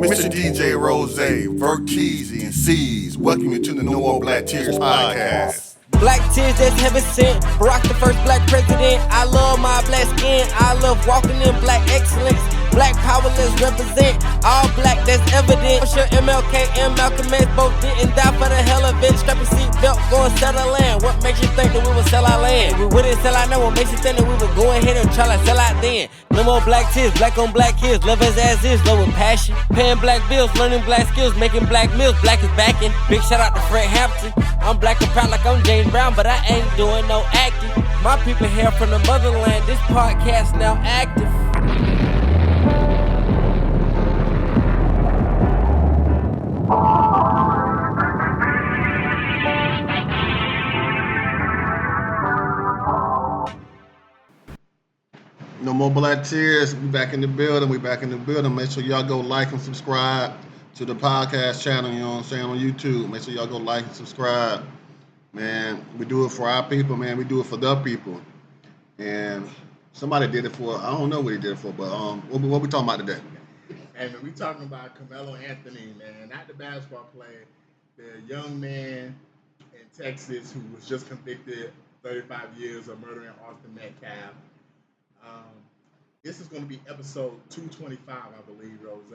Mr. DJ Rose, Verkeezy, and C's. Welcome you to the No More Black Tears podcast. Black tears that's heaven sent. Barack the first black president. I love my black skin. I love walking in black excellence. Black power, let's represent. All black, that's evident. I'm sure MLK and Malcolm X both didn't die for the hell of it. Strap a seatbelt, go and sell the land. What makes you think that we would sell our land? We wouldn't sell out now. What makes you think that we would go ahead and try to sell out then? No more black tears, black on black kids. Love as is, love with passion. Paying black bills, learning black skills, making black meals. Black is backing. Big shout out to Fred Hampton. I'm black and proud like I'm James Brown, but I ain't doing no acting. My people here from the motherland. This podcast now active. No More Black Tears. We back in the building. Make sure y'all go like and subscribe to the podcast channel, you know what I'm saying, on YouTube. Make sure y'all go like and subscribe. Man, we do it for our people, man. We do it for the people. And somebody did it for, I don't know what he did it for, but what we talking about today? Hey, man, we talking about Karmelo Anthony, man, not the basketball player, the young man in Texas who was just convicted 35 years of murdering Austin Metcalf. This is going to be episode 225, I believe, Rose.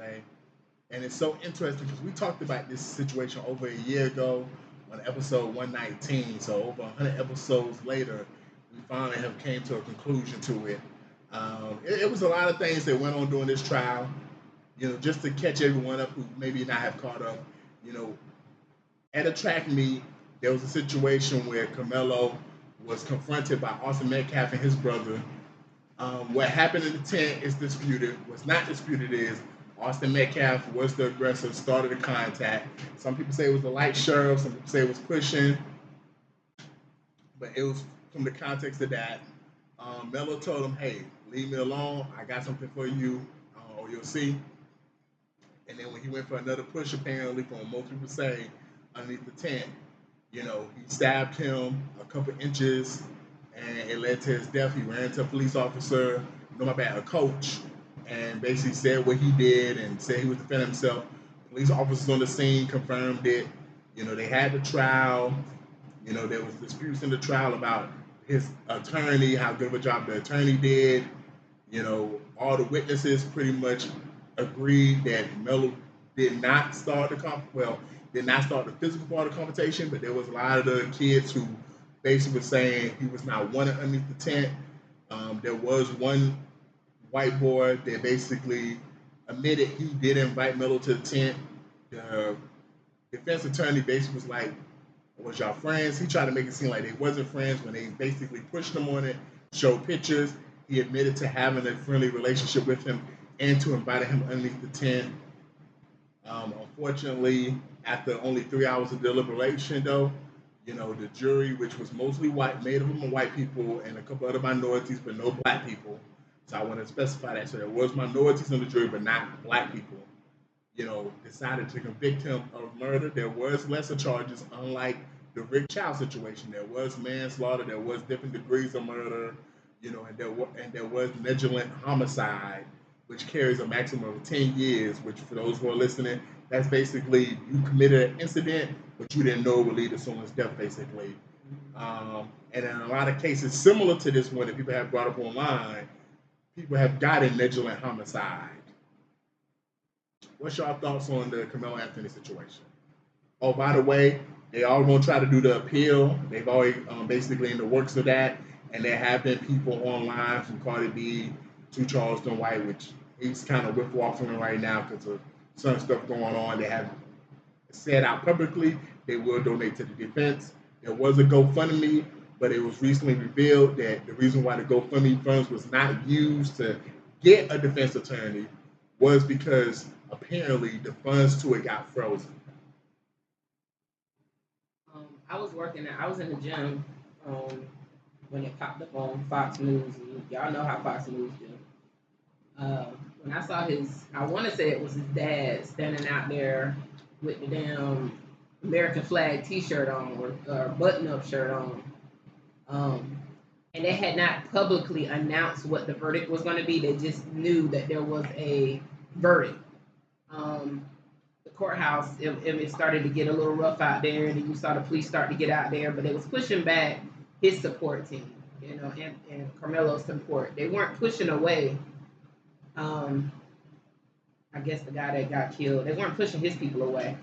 And it's so interesting because we talked about this situation over a year ago on episode 119. So over 100 episodes later, we finally have came to a conclusion to it. It was a lot of things that went on during this trial. You know, just to catch everyone up who maybe not have caught up. You know, at a track meet, there was a situation where Karmelo was confronted by Austin Metcalf and his brother. What happened in the tent is disputed. What's not disputed is Austin Metcalf was the aggressor, started the contact. Some people say it was the light sheriff. Some people say it was pushing. But it was from the context of that. Melo told him, hey, leave me alone. I got something for you, or you'll see. And then when he went for another push, apparently, from what most people say, underneath the tent, you know, he stabbed him a couple inches, and it led to his death. He ran into a police officer, a coach, and basically said what he did and said he was defending himself. Police officers on the scene confirmed it. You know, they had the trial. You know, there was disputes in the trial about his attorney, how good of a job the attorney did. You know, all the witnesses pretty much agreed that Melo did not start the physical part of the confrontation, but there was a lot of the kids who basically was saying he was not wanted underneath the tent. There was one white boy that basically admitted he did invite Melo to the tent. The defense attorney basically was like, was y'all friends? He tried to make it seem like they wasn't friends when they basically pushed him on it, showed pictures. He admitted to having a friendly relationship with him and to inviting him underneath the tent. Unfortunately, after only 3 hours of deliberation, though, you know, the jury, which was mostly white, made up of white people and a couple other minorities, but no black people. So I want to specify that. So there was minorities on the jury, but not black people. You know, decided to convict him of murder. There was lesser charges, unlike the Rick Chow situation. There was manslaughter. There was different degrees of murder. You know, and there was negligent homicide, which carries a maximum of 10 years. Which, for those who are listening, that's basically you committed an incident, but you didn't know it would lead to someone's death, basically. And in a lot of cases similar to this one that people have brought up online, people have gotten negligent homicide. What's your thoughts on the Karmelo Anthony situation? Oh, by the way, they all going to try to do the appeal. They've already basically in the works of that, and there have been people online from Cardi B to Charleston White, which he's kind of whip-walking right now because of some stuff going on. They have said out publicly they will donate to the defense. There was a GoFundMe, but it was recently revealed that the reason why the GoFundMe funds was not used to get a defense attorney was because apparently the funds to it got frozen. I was in the gym when it popped up on Fox News. And y'all know how Fox News do. When I saw I want to say it was his dad standing out there with the damn American flag T-shirt on or button-up shirt on. And they had not publicly announced what the verdict was going to be. They just knew that there was a verdict. the courthouse, it started to get a little rough out there, and then you saw the police start to get out there, but they was pushing back his support team, and Carmelo's support. They weren't pushing away. I guess the guy that got killed. They weren't pushing his people away.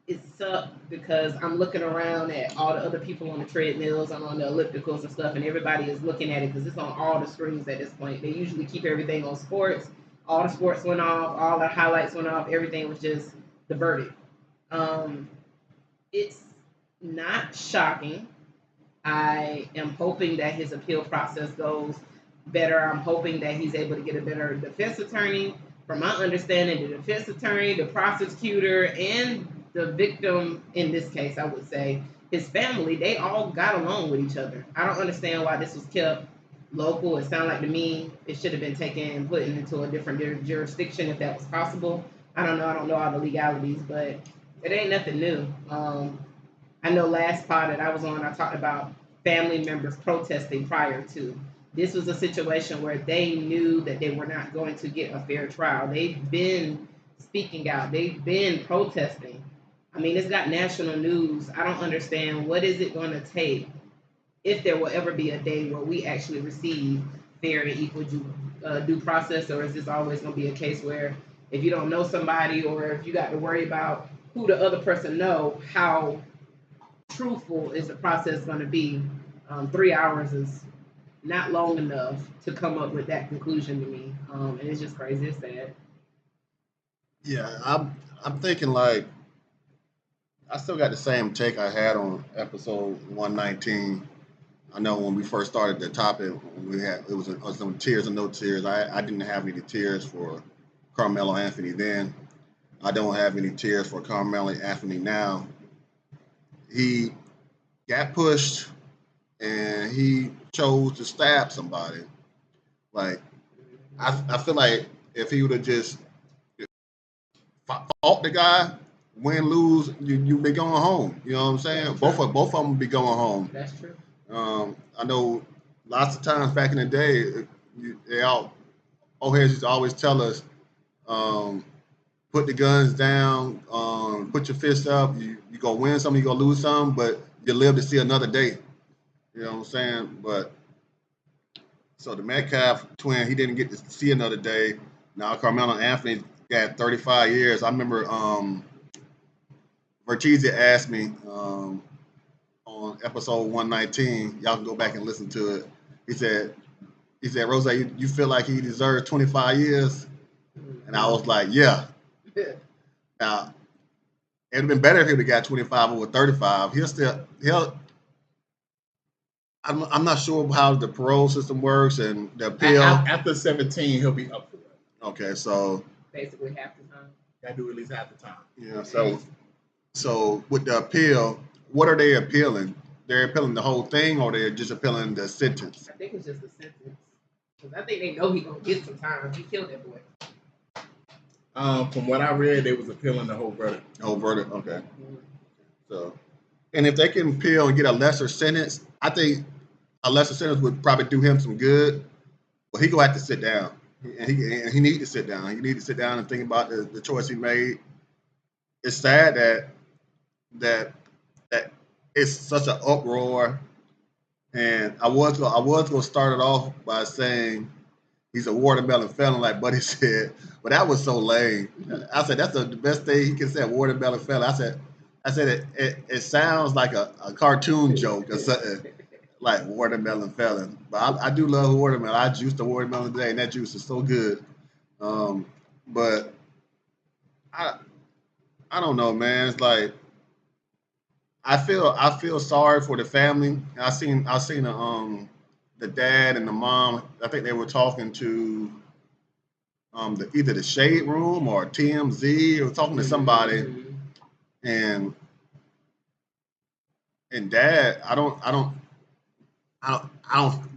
It sucked because I'm looking around at all the other people on the treadmills and on the ellipticals and stuff, and everybody is looking at it because it's on all the screens at this point. They usually keep everything on sports. All the sports went off, all the highlights went off, everything was just the verdict. It's not shocking. I am hoping that his appeal process goes better. I'm hoping that he's able to get a better defense attorney. From my understanding, the defense attorney, the prosecutor, and the victim, in this case, I would say, his family, they all got along with each other. I don't understand why this was kept local. It sounded like to me it should have been taken and put into a different jurisdiction if that was possible. I don't know. I don't know all the legalities, but it ain't nothing new. I know last pod that I was on, I talked about family members protesting prior to. This was a situation where they knew that they were not going to get a fair trial. They've been speaking out. They've been protesting. I mean, it's got national news. I don't understand what is it going to take if there will ever be a day where we actually receive fair and equal due process, or is this always going to be a case where if you don't know somebody or if you got to worry about who the other person know, how truthful is the process going to be? 3 hours is not long enough to come up with that conclusion to me, and it's just crazy. It's sad. Yeah, I'm thinking like I still got the same take I had on episode 119. I know when we first started the topic, it was some tears and no tears. I didn't have any tears for Carmelo Anthony then. I don't have any tears for Carmelo Anthony now. He got pushed and he chose to stab somebody. Like I feel like if he would have just fought the guy, win, lose, you be going home. You know what I'm saying? Both of them be going home. That's true. I know lots of times back in the day, old heads used to always tell us, put the guns down, put your fists up. You gonna win some, you gonna lose some, but you live to see another day. You know what I'm saying? But so the Metcalf twin, he didn't get to see another day. Now Carmelo Anthony got 35 years. I remember Vertizi asked me on episode 119. Y'all can go back and listen to it. He said, Rose, you feel like he deserves 25 years? And I was like, yeah. Now, it'd have been better if he would have got 25 over 35. I'm not sure how the parole system works and the appeal. After 17, he'll be up for it. Okay, so basically half the time. Gotta do at least half the time. Yeah, so with the appeal, what are they appealing? They're appealing the whole thing, or they're just appealing the sentence? I think it's just the sentence. Because I think they know he's gonna get some time. He killed that boy. From what I read, they was appealing the whole verdict. Whole verdict, okay. Mm-hmm. So, and if they can appeal and get a lesser sentence, I think a lesser sentence would probably do him some good. But he gonna have to sit down, and he need to sit down. He need to sit down and think about the choice he made. It's sad that it's such an uproar, and I was gonna start it off by saying he's a watermelon felon, like Buddy said, but that was so lame. I said that's the best thing he can say, watermelon felon. I said it sounds like a cartoon joke or something, like watermelon felon. But I do love watermelon. I juiced the watermelon today, and that juice is so good. But I don't know, man. It's like I feel sorry for the family. I seen the dad and the mom. I think they were talking to either the Shade Room or TMZ, or talking to somebody, and dad, I don't.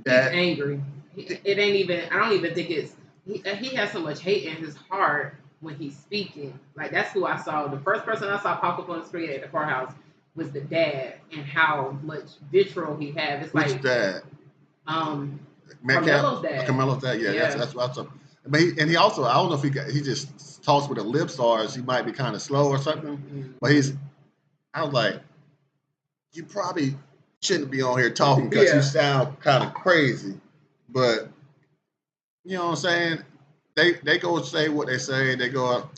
Dad, he's angry. It ain't even. I don't even think it's. He has so much hate in his heart when he's speaking. Like that's who I saw. The first person I saw pop up on the screen at the courthouse was the dad, and how much vitriol he had. It's which like dad? Carmelo's dad. Carmelo's dad. Yeah. That's what I saw. But he also, I don't know if he just talks with the lips or he might be kind of slow or something. Mm. But I was like, you probably shouldn't be on here talking because Yeah. you sound kind of crazy. But you know what I'm saying? They go say what they say. They go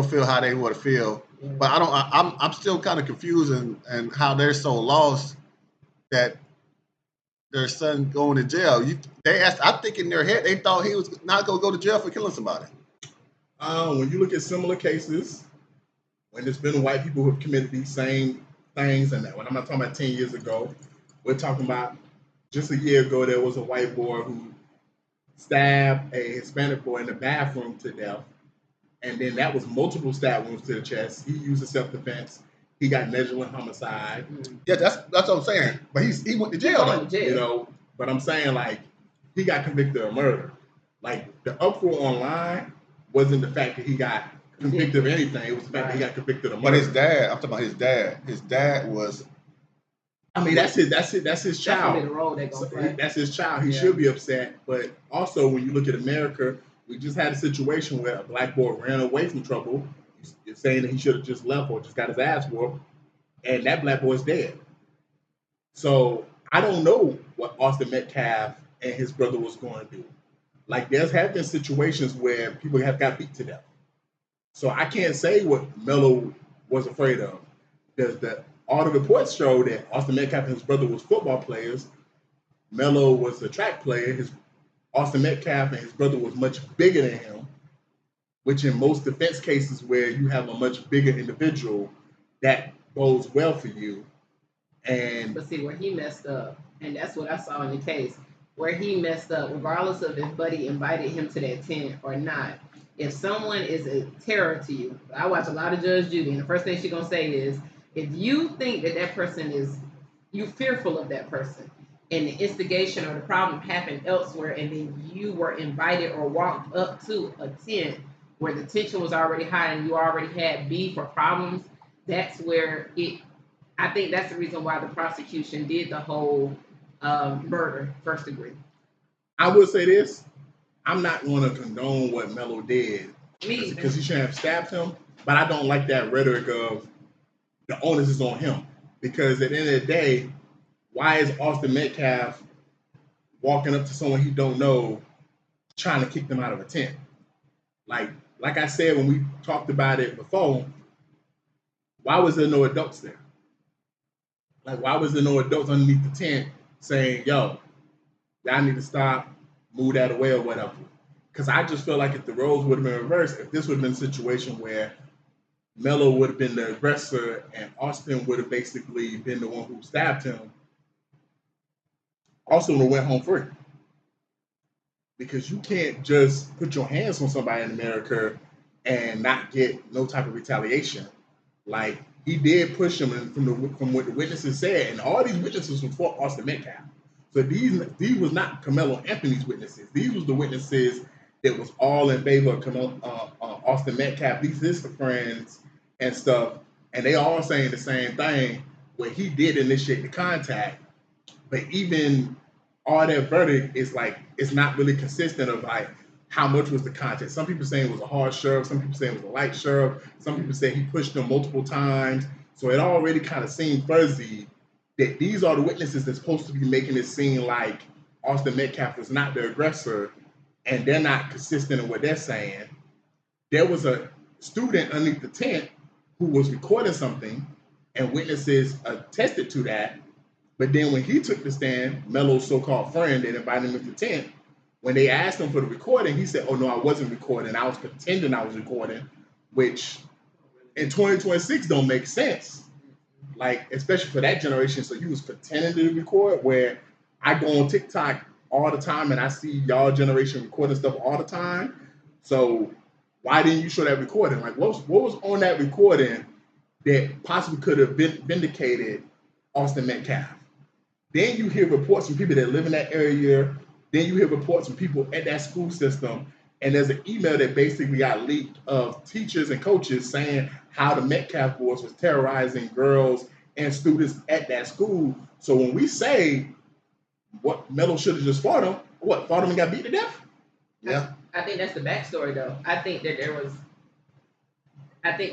feel how they want to feel. Yeah. But I'm still kind of confused and how they're so lost that their son going to jail. I think in their head they thought he was not going to go to jail for killing somebody. When you look at similar cases, when there's been white people who have committed these same things, and when I'm not talking about 10 years ago, we're talking about just a year ago, there was a white boy who stabbed a Hispanic boy in the bathroom to death. And then that was multiple stab wounds to the chest. He used a self-defense. He got negligent homicide. Yeah, that's what I'm saying. But he went to jail though. You know, but I'm saying like he got convicted of murder. Like the uproar online wasn't the fact that he got convicted of anything. It was the fact that he got convicted of murder. But his dad, I'm talking about his dad. His dad was. I mean, that's his child. The role they're gonna play. That's his child. He should be upset. But also, when you look at America, we just had a situation where a black boy ran away from trouble. You're saying that he should have just left or just got his ass whooped, and that black boy's dead. So I don't know what Austin Metcalf and his brother was going to do. Like there's have been situations where people have got beat to death. So I can't say what Melo was afraid of. All the reports show that Austin Metcalf and his brother was football players. Melo was a track player. Austin Metcalf and his brother was much bigger than him, which in most defense cases where you have a much bigger individual, that bodes well for you. But see where he messed up, and that's what I saw in the case, where he messed up, regardless of if Buddy invited him to that tent or not. If someone is a terror to you, I watch a lot of Judge Judy, and the first thing she's gonna say is, if you think that person is, you fearful of that person, and the instigation or the problem happened elsewhere, and then you were invited or walked up to a tent where the tension was already high and you already had beef or problems, that's where I think that's the reason why the prosecution did the whole murder, first degree. I would say this. I'm not going to condone what Melo did because he shouldn't have stabbed him, but I don't like that rhetoric of the onus is on him, because at the end of the day, why is Austin Metcalf walking up to someone he don't know trying to kick them out of a tent? Like I said when we talked about it before, why was there no adults there? Like, why was there no adults underneath the tent saying, yo, y'all need to stop, move that away or whatever? Because I just feel like if the roles would have been reversed, if this would have been a situation where Melo would have been the aggressor and Austin would have basically been the one who stabbed him, Austin would have went home free. Because you can't just put your hands on somebody in America and not get no type of retaliation. Like, he did push him, and from what the witnesses said, and all these witnesses were for Austin Metcalf. So these was not Carmelo Anthony's witnesses. These was the witnesses that was all in favor of Austin Metcalf. These is his friends and stuff, and they all saying the same thing. Where he did initiate the contact, but even all that verdict is like it's not really consistent of like how much was the contact. Some people saying it was a hard shove, some people saying it was a light shove, some people say he pushed him multiple times. So it already kind of seemed fuzzy that these are the witnesses that's supposed to be making it seem like Austin Metcalf was not the aggressor, and they're not consistent in what they're saying. There was a student underneath the tent who was recording something, and witnesses attested to that. But then when he took the stand, Melo's so-called friend that invited him to the tent, when they asked him for the recording, he said, oh, no, I wasn't recording. I was pretending I was recording, which in 2026 don't make sense. Like, especially for that generation. So you was pretending to record, where I go on TikTok all the time and I see y'all generation recording stuff all the time. So why didn't you show that recording? Like, what was on that recording that possibly could have vindicated Austin Metcalf? Then you hear reports from people that live in that area. Then you hear reports from people at that school system. And there's an email that basically got leaked of teachers and coaches saying how the Metcalf boys was terrorizing girls and students at that school. So when we say what Melo should have just fought him and got beat to death? Yeah. I think that's the backstory, though. I think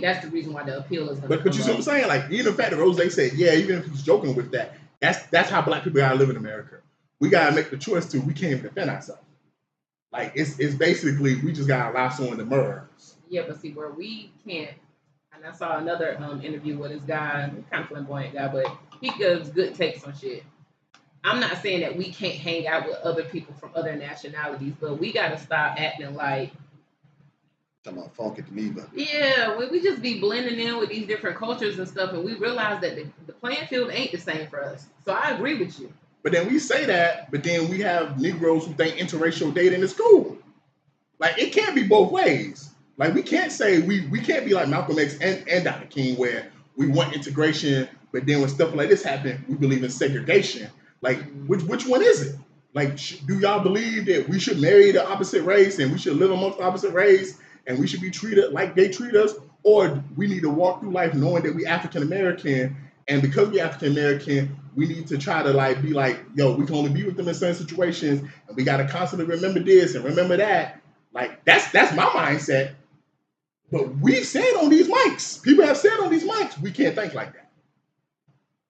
that's the reason why the appeal is going to But you see what I'm saying? Like, even the fact that Rose said, yeah, even if he's joking with that, that's how black people gotta live in America. We gotta make the choice to. We can't even defend ourselves. Like, it's basically we just gotta allow someone to murder us. Yeah, but see where we can't. And I saw another interview with this guy, kind of flamboyant guy, but he gives good takes on shit. I'm not saying that we can't hang out with other people from other nationalities, but we got to stop acting like. Talking about funky to me, but yeah, we just be blending in with these different cultures and stuff, and we realize that the playing field ain't the same for us. So I agree with you. But then we say that, but then we have Negroes who think interracial dating is cool. Like, it can't be both ways. Like, we can't say we can't be like Malcolm X and Dr. King, where we want integration, but then when stuff like this happen, we believe in segregation. Like, which one is it? Like, do y'all believe that we should marry the opposite race and we should live amongst the opposite race and we should be treated like they treat us? Or we need to walk through life knowing that we African American, and because we African American, we need to try to like be like, yo, we can only be with them in certain situations, and we got to constantly remember this and remember that. Like, that's my mindset. But we've said on these mics, people have said on these mics, we can't think like that.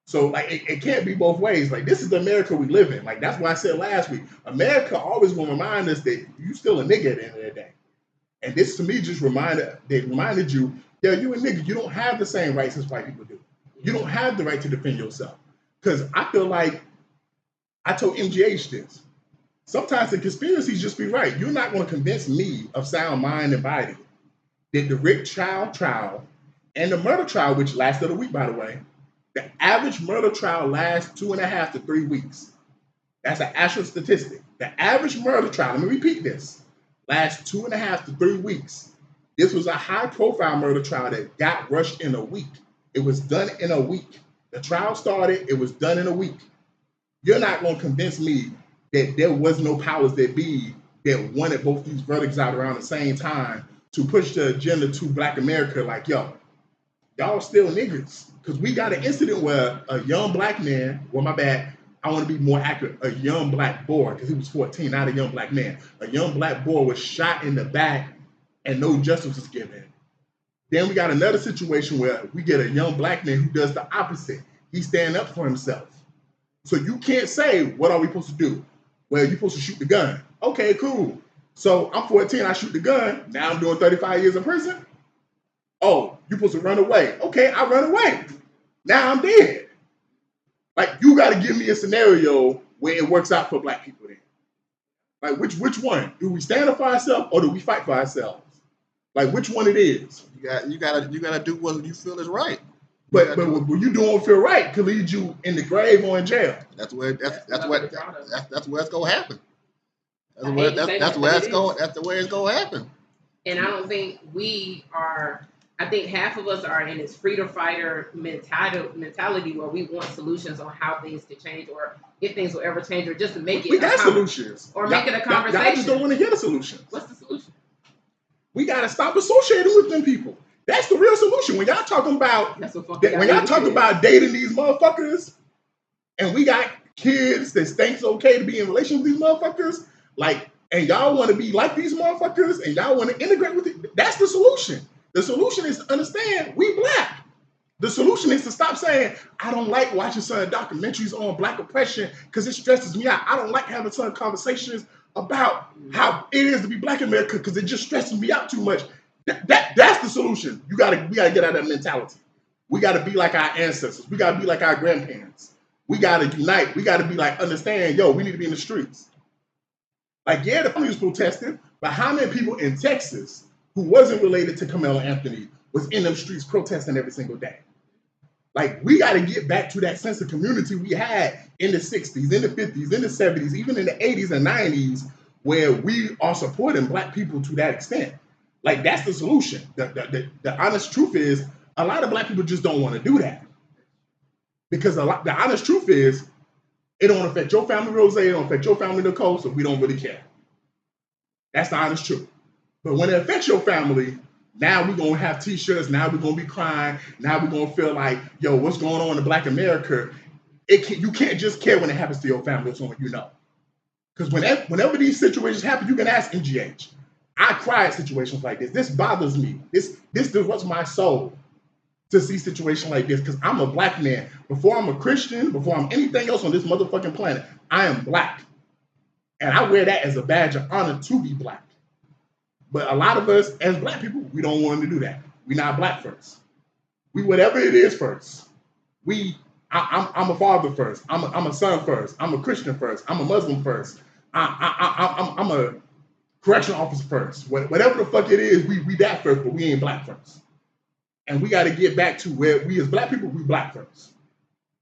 So, like, it can't be both ways. Like, this is the America we live in. Like, that's why I said last week, America always going to remind us that you still a nigga at the end of the day. And this, to me, just reminded you, yeah, you a nigga. You don't have the same rights as white people do. You don't have the right to defend yourself. Because I feel like, I told MGH this, sometimes the conspiracies just be right. You're not going to convince me of sound mind and body that the Rick Child trial and the murder trial, which lasted a week, by the way, the average murder trial lasts 2.5 to 3 weeks. That's an actual statistic. The average murder trial, let me repeat this, lasts 2.5 to 3 weeks. This was a high-profile murder trial that got rushed in a week. It was done in a week. The trial started, it was done in a week. You're not going to convince me that there was no powers that be that wanted both these verdicts out around the same time to push the agenda to Black America like, yo, y'all still niggers. Because we got an incident where a young Black man, well, my bad, I want to be more accurate, a young Black boy, because he was 14, not a young Black man. A young Black boy was shot in the back and no justice was given. Then we got another situation where we get a young Black man who does the opposite. He's standing up for himself. So you can't say, what are we supposed to do? Well, you're supposed to shoot the gun. Okay, cool. So I'm 14, I shoot the gun. Now I'm doing 35 years in prison. Oh, you're supposed to run away. Okay, I run away. Now I'm dead. Like, you got to give me a scenario where it works out for Black people then. Like, which one? Do we stand up for ourselves or do we fight for ourselves? Like, which one it is? you gotta do what you feel is right. But what you doing feel right could lead you in the grave or in jail. That's where it's gonna happen. That's the way it's gonna happen. And I don't think we are. I think half of us are in this freedom fighter mentality where we want solutions on how things could change, or if things will ever change, or just to make it. We got solutions, or make it a conversation. Y'all just don't want to hear the solutions. What's the solution? We gotta stop associating with them people. That's the real solution. When y'all talking about dating these motherfuckers, and we got kids that thinks okay to be in relation with these motherfuckers, like, and y'all want to be like these motherfuckers, and y'all want to integrate with it, that's the solution. The solution is to understand we Black. The solution is to stop saying, I don't like watching certain documentaries on Black oppression because it stresses me out. I don't like having certain conversations about how it is to be Black in America because it just stresses me out too much. That's the solution. We gotta get out of that mentality. We gotta be like our ancestors. We gotta be like our grandparents. We gotta unite. We gotta be like, understand, yo, we need to be in the streets. Like, yeah, the family was protesting, but how many people in Texas who wasn't related to Carmelo Anthony was in them streets protesting every single day? Like, we got to get back to that sense of community we had in the 60s, in the 50s, in the 70s, even in the 80s and 90s, where we are supporting Black people to that extent. Like, that's the solution. The honest truth is, a lot of Black people just don't want to do that. Because the honest truth is, it don't affect your family, Rose, it don't affect your family, Nicole, so we don't really care. That's the honest truth. But when it affects your family, now we're going to have T-shirts, now we're going to be crying, now we're going to feel like, yo, what's going on in Black America? You can't just care when it happens to your family or someone you know. Because whenever these situations happen, you can ask MGH. I cry at situations like this. This bothers me. This disrupts my soul to see situations like this because I'm a black man. Before I'm a Christian, before I'm anything else on this motherfucking planet, I am black. And I wear that as a badge of honor to be black. But a lot of us as black people, we don't want to do that. We're not black first. We whatever it is first. I'm a father first. I'm a son first. I'm a Christian first. I'm a Muslim first. I'm a correctional officer first. Whatever the fuck it is, we that first, but we ain't black first. And we got to get back to where we as black people, we black first.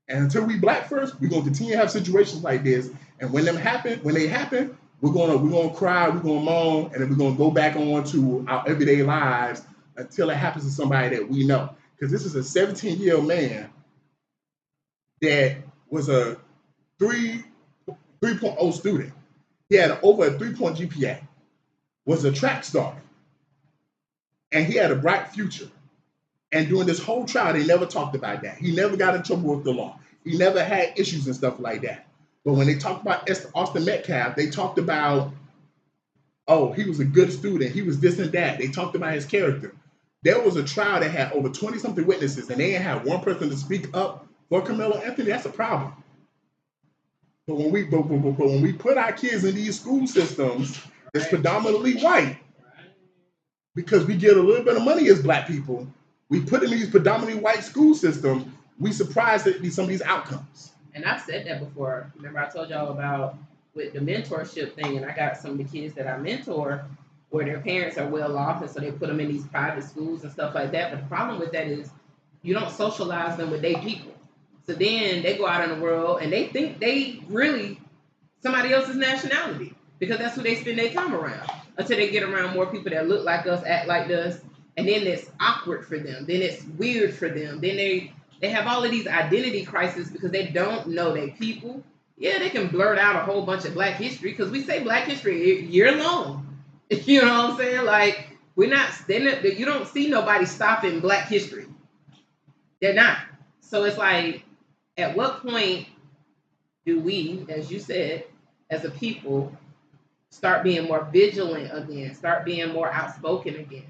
And until we black first, we're gonna continue to have situations like this. And when they happen, we're gonna cry, we're gonna moan, and then we're gonna go back on to our everyday lives until it happens to somebody that we know. Because this is a 17-year-old man that was a 3.0 student. He had over a 3-point GPA, was a track star, and he had a bright future. And during this whole trial, they never talked about that. He never got in trouble with the law. He never had issues and stuff like that. But when they talked about Austin Metcalf, they talked about, oh, he was a good student. He was this and that. They talked about his character. There was a trial that had over 20-something witnesses, and they didn't have one person to speak up for Karmelo Anthony. That's a problem. But when we put our kids in these school systems, it's predominantly white. Because we get a little bit of money as black people, we put in these predominantly white school systems, we surprised at some of these outcomes. And I've said that before. Remember I told y'all about with the mentorship thing, and I got some of the kids that I mentor where their parents are well off, and so they put them in these private schools and stuff like that. But the problem with that is you don't socialize them with their people. So then they go out in the world and they think they really somebody else's nationality because that's who they spend their time around until they get around more people that look like us, act like us. And then it's awkward for them. Then it's weird for them. Then they have all of these identity crises because they don't know their people. Yeah, they can blurt out a whole bunch of Black history because we say Black history year long. You know what I'm saying? Like you don't see nobody stopping Black history. They're not. So it's like, at what point do we, as you said, as a people, start being more vigilant again, start being more outspoken again?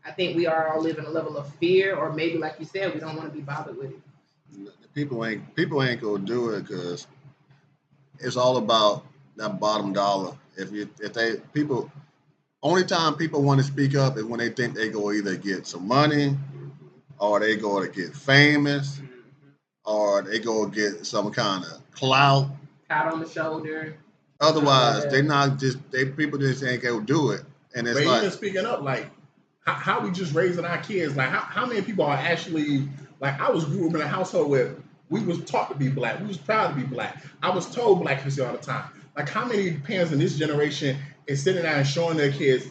I think we are all living a level of fear, or maybe, like you said, we don't want to be bothered with it. People ain't gonna do it because it's all about that bottom dollar. Only time people want to speak up is when they think they go either get some money, or they go to get famous, or they go get some kind of clout, pat on the shoulder. Otherwise, people just ain't gonna do it. And it's even speaking up, like how we just raising our kids, like how many people are actually, like, I grew up in a household where we was taught to be black, we was proud to be black. I was told Black history all the time. Like, how many parents in this generation is sitting down and showing their kids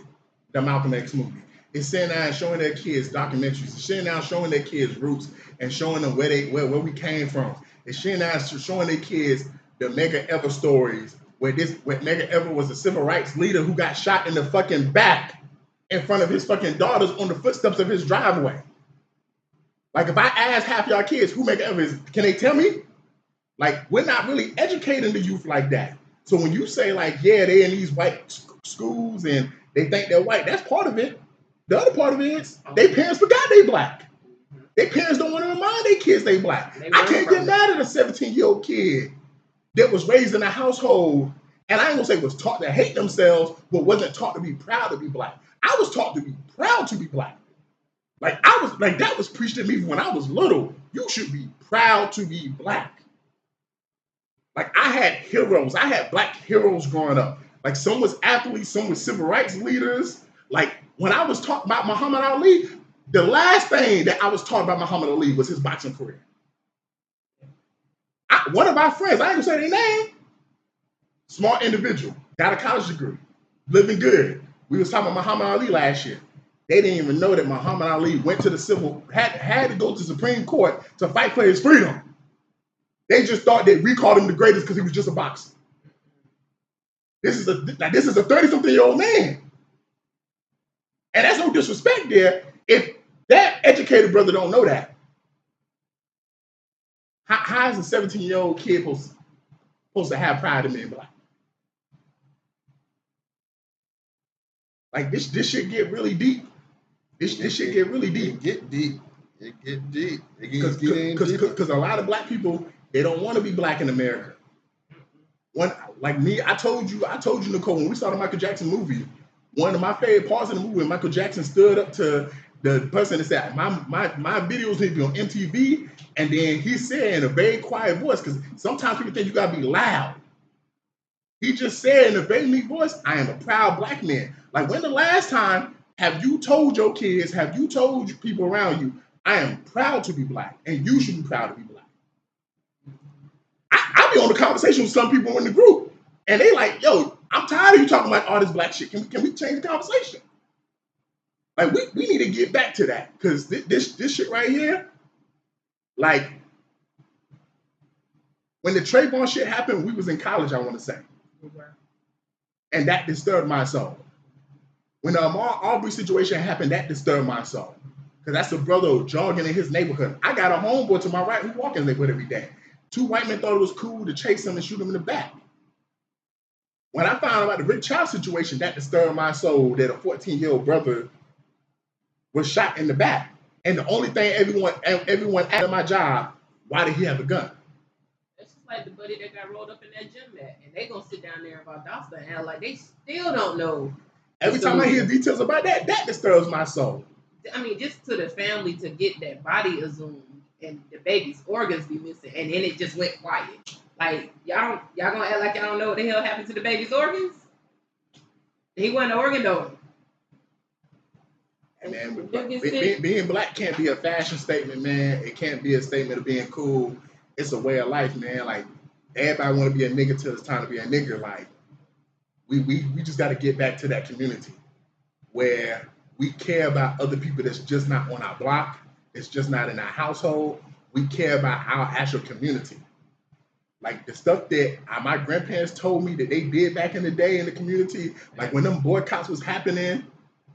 the Malcolm X movie? Is sitting down and showing their kids documentaries. Is sitting down showing their kids roots and showing them where we came from. Is sitting down showing their kids the Medgar Evers stories, where Medgar Evers was a civil rights leader who got shot in the fucking back in front of his fucking daughters on the footsteps of his driveway. Like, if I ask half y'all kids who Medgar Evers is, can they tell me? Like, we're not really educating the youth like that. So when you say, like, yeah, they're in these white schools and they think they're white, that's part of it. The other part of it is their parents forgot they black. Their parents don't want to remind their kids they black. I can't get mad at a 17-year-old kid that was raised in a household, and I ain't gonna say was taught to hate themselves, but wasn't taught to be proud to be black. I was taught to be proud to be black. That was preached to me when I was little. You should be proud to be black. Like, I had heroes. I had black heroes growing up. Like, some was athletes, some was civil rights leaders. Like, when I was taught about Muhammad Ali, the last thing that I was taught about Muhammad Ali was his boxing career. One of our friends, I ain't gonna say their name, smart individual, got a college degree, living good. We was talking about Muhammad Ali last year. They didn't even know that Muhammad Ali went to had to go to the Supreme Court to fight for his freedom. They just thought that we called him the greatest because he was just a boxer. This is a 30-something-year-old man. And that's no disrespect there. If that educated brother don't know that, how is a 17-year-old kid supposed to have pride in being black? Like this shit get really deep. This shit get really deep. It get deep. It get in deep. Because a lot of black people, they don't want to be black in America. Like me, I told you, Nicole, when we saw the Michael Jackson movie, one of my favorite parts of the movie when Michael Jackson stood up to the person that said, my videos need to be on MTV, and then he said in a very quiet voice, because sometimes people think you gotta be loud. He just said in a very meek voice, I am a proud black man. Like, when the last time have you told your kids, have you told people around you, I am proud to be black, and you should be proud to be black? I be on the conversation with some people in the group, and they like, yo, I'm tired of you talking about all this black shit. Can we change the conversation? Like, we need to get back to that, because this shit right here, like, when the Trayvon shit happened, we was in college, I want to say. And that disturbed my soul. When the Ahmaud Arbery situation happened, that disturbed my soul. Because that's a brother jogging in his neighborhood. I got a homeboy to my right who walks in the neighborhood every day. 2 white men thought it was cool to chase him and shoot him in the back. When I found out about the Rick Child situation, that disturbed my soul that a 14-year-old brother was shot in the back. And the only thing everyone asked my job, why did he have a gun? That's just like the buddy that got rolled up in that gym mat. And they gonna sit down there about Dosta and act like they still don't know. Every time I hear details about that, that disturbs my soul. I mean, just to the family to get that body assumed and the baby's organs be missing, and then it just went quiet. Like, y'all gonna act like y'all don't know what the hell happened to the baby's organs? He wasn't an organ donor. Man, being black can't be a fashion statement, man. It can't be a statement of being cool. It's a way of life, man. Like, everybody want to be a nigga till it's time to be a nigga. Like, we just got to get back to that community where we care about other people that's just not on our block. It's just not in our household. We care about our actual community. Like, the stuff that my grandparents told me that they did back in the day in the community, like when them boycotts was happening,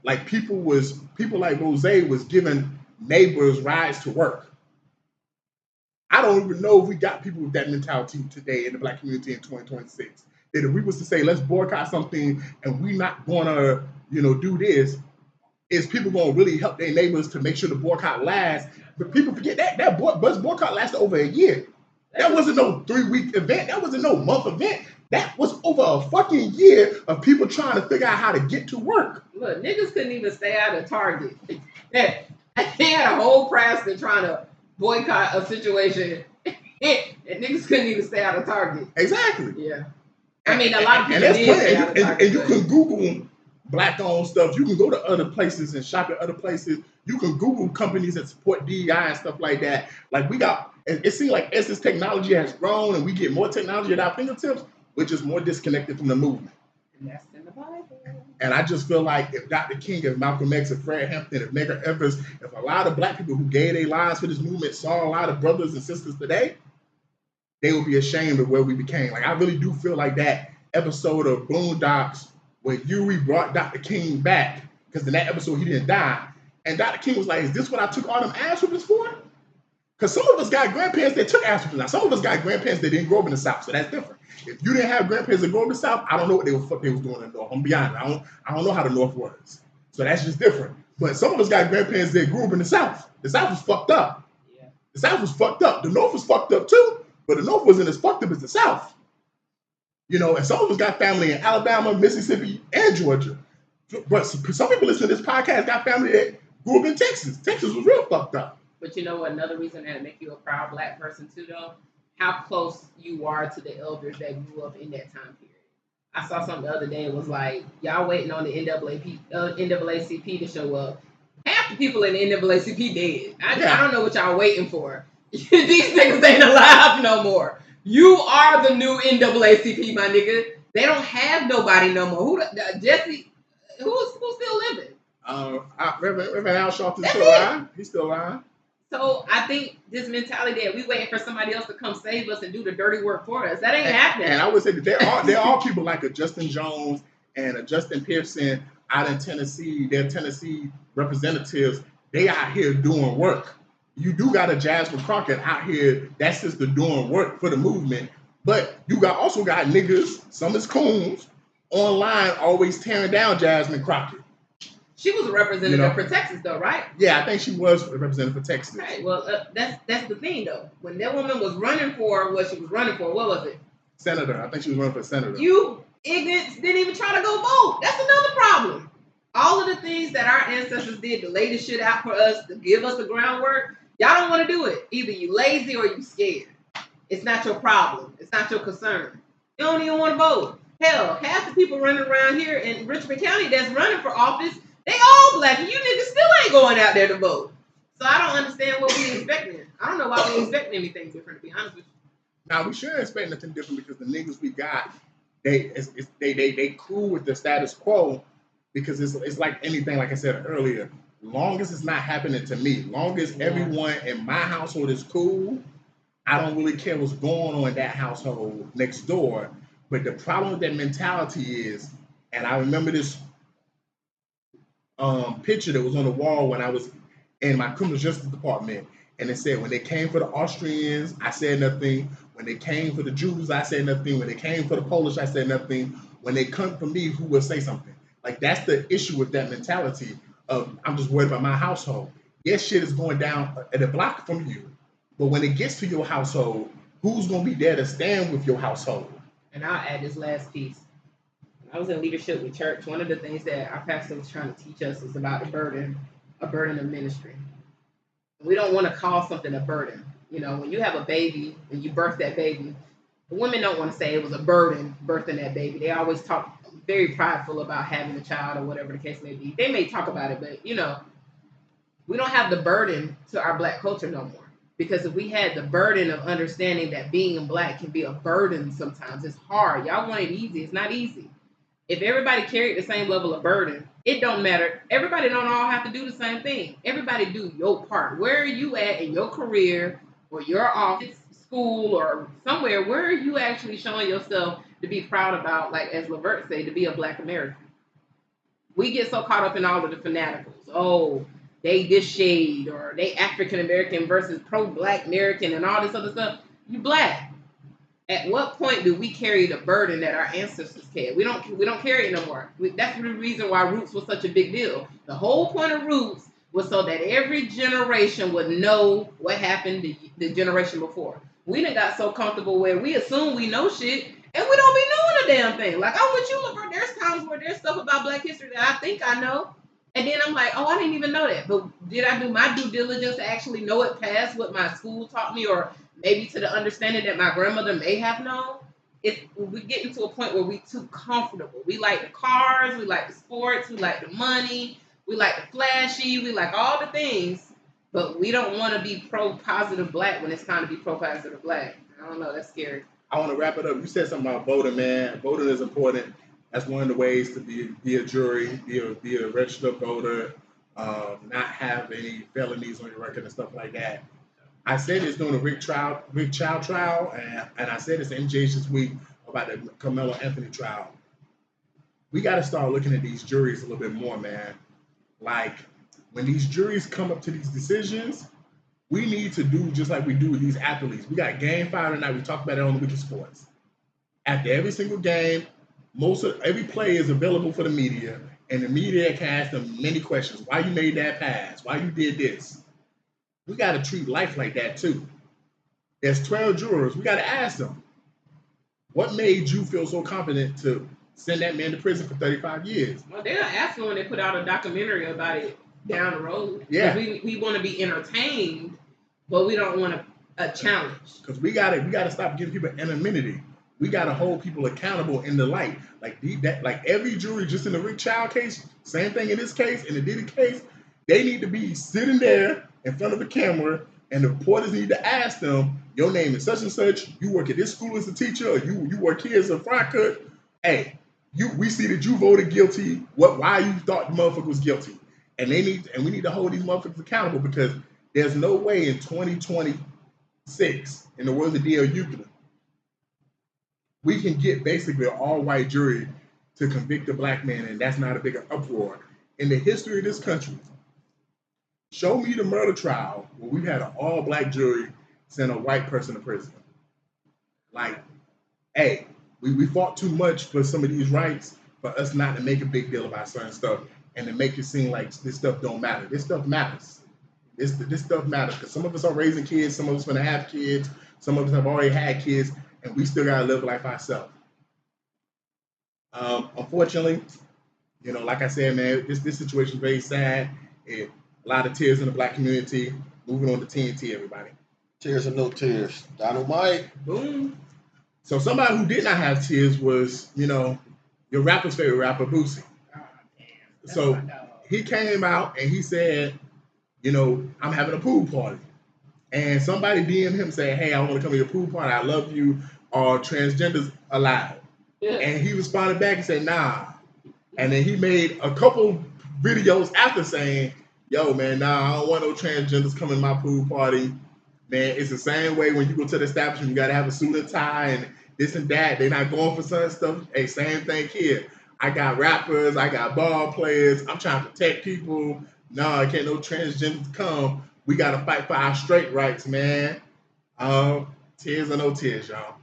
like people like Rose was giving neighbors rides to work. I don't even know if we got people with that mentality today in the black community in 2026. That if we was to say, let's boycott something and we not gonna, do this, is people gonna really help their neighbors to make sure the boycott lasts? But people forget that boycott lasted over a year. That wasn't no 3-week event. That wasn't no month event. That was over a fucking year of people trying to figure out how to get to work. Look, niggas couldn't even stay out of Target. They had a whole press to trying to boycott a situation, and niggas couldn't even stay out of Target. Exactly. Yeah. I mean, a lot of people did stay out of Target. And you can Google black-owned stuff. You can go to other places and shop at other places. You can Google companies that support DEI and stuff like that. Like, it seems like as this technology has grown and we get more technology at our fingertips, we're just more disconnected from the movement. And that's in the Bible. And I just feel like if Dr. King, if Malcolm X, if Fred Hampton, if Medgar Evers, if a lot of black people who gave their lives for this movement saw a lot of brothers and sisters today, they would be ashamed of where we became. Like, I really do feel like that episode of Boondocks where Yuri brought Dr. King back, because in that episode he didn't die, and Dr. King was like, is this what I took all them ass whoopings for? Because some of us got grandparents that took ass whoopings. Now, some of us got grandparents that didn't grow up in the South, so that's different. If you didn't have grandparents that grew up in the South, I don't know what they was doing in the North. I'm gonna be honest. I don't know how the North was. So that's just different. But some of us got grandparents that grew up in the South. The South was fucked up. Yeah. The South was fucked up. The North was fucked up too, but the North wasn't as fucked up as the South. And some of us got family in Alabama, Mississippi, and Georgia. But some people listening to this podcast got family that grew up in Texas. Texas was real fucked up. But you know what? Another reason that make you a proud black person too, though, how close you are to the elders that grew up in that time period. I saw something the other day. It was like, y'all waiting on the NAACP to show up. Half the people in the NAACP dead. I don't know what y'all waiting for. These niggas ain't alive no more. You are the new NAACP, my nigga. They don't have nobody no more. Jesse? Who's still living? Reverend Al Sharpton's still alive. He's still alive. So I think this mentality that we waiting for somebody else to come save us and do the dirty work for us, that ain't happening. And I would say that there are people like a Justin Jones and a Justin Pearson out in Tennessee. They're Tennessee representatives. They out here doing work. You do got a Jasmine Crockett out here that's just doing work for the movement. But you also got niggas, some is coons, online always tearing down Jasmine Crockett. She was a representative for Texas, though, right? Yeah, I think she was a representative for Texas. Right. Well, that's the thing, though. When that woman was running for what she was running for, what was it? Senator. I think she was running for senator. You ignorants didn't even try to go vote. That's another problem. All of the things that our ancestors did to lay the shit out for us, to give us the groundwork, y'all don't want to do it. Either you lazy or you scared. It's not your problem. It's not your concern. You don't even want to vote. Hell, half the people running around here in Richmond County that's running for office, they all black, and you niggas still ain't going out there to vote. So I don't understand what we expecting. I don't know why we expecting anything different, to be honest with you. Now we shouldn't expect nothing different because the niggas we got, they cool with the status quo because it's like anything, like I said earlier. Long as it's not happening to me, long as everyone in my household is cool, I don't really care what's going on in that household next door. But the problem with that mentality is, and I remember this picture that was on the wall when I was in my criminal justice department, and it said, when they came for the Austrians, I said nothing. When they came for the Jews, I said nothing. When they came for the Polish, I said nothing. When they come for me, who will say something? Like, that's the issue with that mentality of, I'm just worried about my household. Yes, shit is going down at a block from you, but when it gets to your household, who's going to be there to stand with your household? And I'll add this last piece. When I was in leadership with church, one of the things that our pastor was trying to teach us is about a burden of ministry. We don't want to call something a burden. You know, when you have a baby and you birth that baby, the women don't want to say it was a burden birthing that baby. They always talk very prideful about having a child or whatever the case may be. They may talk about it, but, you know, we don't have the burden to our black culture no more. Because if we had the burden of understanding that being black can be a burden sometimes, it's hard. Y'all want it easy. It's not easy. If everybody carried the same level of burden, it don't matter. Everybody don't all have to do the same thing. Everybody do your part. Where are you at in your career or your office, school, or somewhere? Where are you actually showing yourself to be proud about, like as Levert say, to be a black American? We get so caught up in all of the fanaticals. Oh, they this shade, or they African American versus pro-black American and all this other stuff. You black. At what point do we carry the burden that our ancestors carried? We don't carry it no more. That's the reason why Roots was such a big deal. The whole point of Roots was so that every generation would know what happened the generation before. We done got so comfortable where we assume we know shit and we don't be knowing a damn thing. Like, I'm with you, Levert. There's times where there's stuff about black history that I think I know. And then I'm like, oh, I didn't even know that. But did I do my due diligence to actually know it past what my school taught me, or maybe to the understanding that my grandmother may have known? We're getting to a point where we're too comfortable. We like the cars, we like the sports, we like the money, we like the flashy, we like all the things, but we don't want to be pro-positive black when it's time to be pro-positive black. I don't know, that's scary. I want to wrap it up. You said something about voting, man. Voting is important. That's one of the ways to be a jury, be a registered voter, not have any felonies on your record and stuff like that. I said this during the Rick Child trial, and I said this in MJ's this week about the Karmelo Anthony trial. We got to start looking at these juries a little bit more, man. Like, when these juries come up to these decisions, we need to do just like we do with these athletes. We got Game 5 tonight. We talked about it on the Week of Sports. After every single game, every play is available for the media, and the media can ask them many questions. Why you made that pass? Why you did this? We got to treat life like that too. There's 12 jurors. We got to ask them, what made you feel so confident to send that man to prison for 35 years? Well, they'll ask them when they put out a documentary about it down the road. Yeah. We want to be entertained, but we don't want a challenge. Because we gotta stop giving people anonymity. We gotta hold people accountable in the light. Like every jury, just in the Rick Child case, same thing in this case, in the Diddy case, they need to be sitting there in front of the camera, and the reporters need to ask them, your name is such and such, you work at this school as a teacher, or you work here as a fry cook. Hey, we see that you voted guilty. Why you thought the motherfucker was guilty? And we need to hold these motherfuckers accountable, because there's no way in 2026, in the words of D.L. Euclid, we can get basically an all-white jury to convict a black man, and that's not a big uproar. In the history of this country, show me the murder trial where we've had an all-black jury send a white person to prison. Like, hey, we fought too much for some of these rights for us not to make a big deal about certain stuff. and to make it seem like this stuff don't matter. This stuff matters. This stuff matters because some of us are raising kids, some of us gonna have kids, some of us have already had kids, and we still gotta live life ourselves. Unfortunately, like I said, man, this situation is very sad. A lot of tears in the black community. Moving on to TNT, everybody. Tears or no tears. Dynamite. Boom. So somebody who did not have tears was, your rapper's favorite rapper, Boosie. Oh, damn. So he came out and he said, I'm having a pool party. And somebody DM'd him saying, hey, I want to come to your pool party. I love you. Are transgenders allowed? Yeah. And he responded back and said, nah. And then he made a couple videos after saying, yo, man, nah, I don't want no transgenders coming to my pool party. Man, it's the same way when you go to the establishment, you got to have a suit and tie and this and that. They're not going for certain stuff. Hey, same thing here. I got rappers. I got ball players. I'm trying to protect people. No, can't no transgenders come. We got to fight for our straight rights, man. Tears or no tears, y'all.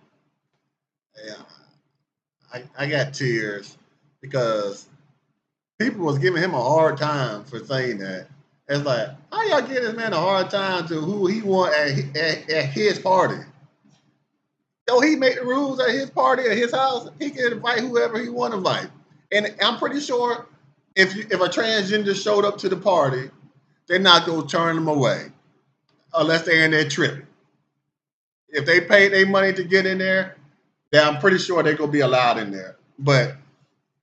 Yeah, I got tears because people was giving him a hard time for saying that. It's like, how y'all give this man a hard time to who he want at his party? So he make the rules at his party at his house. He can invite whoever he want to invite. And I'm pretty sure if a transgender showed up to the party, they're not gonna turn them away unless they're in their trip. If they pay their money to get in there, then I'm pretty sure they're gonna be allowed in there. But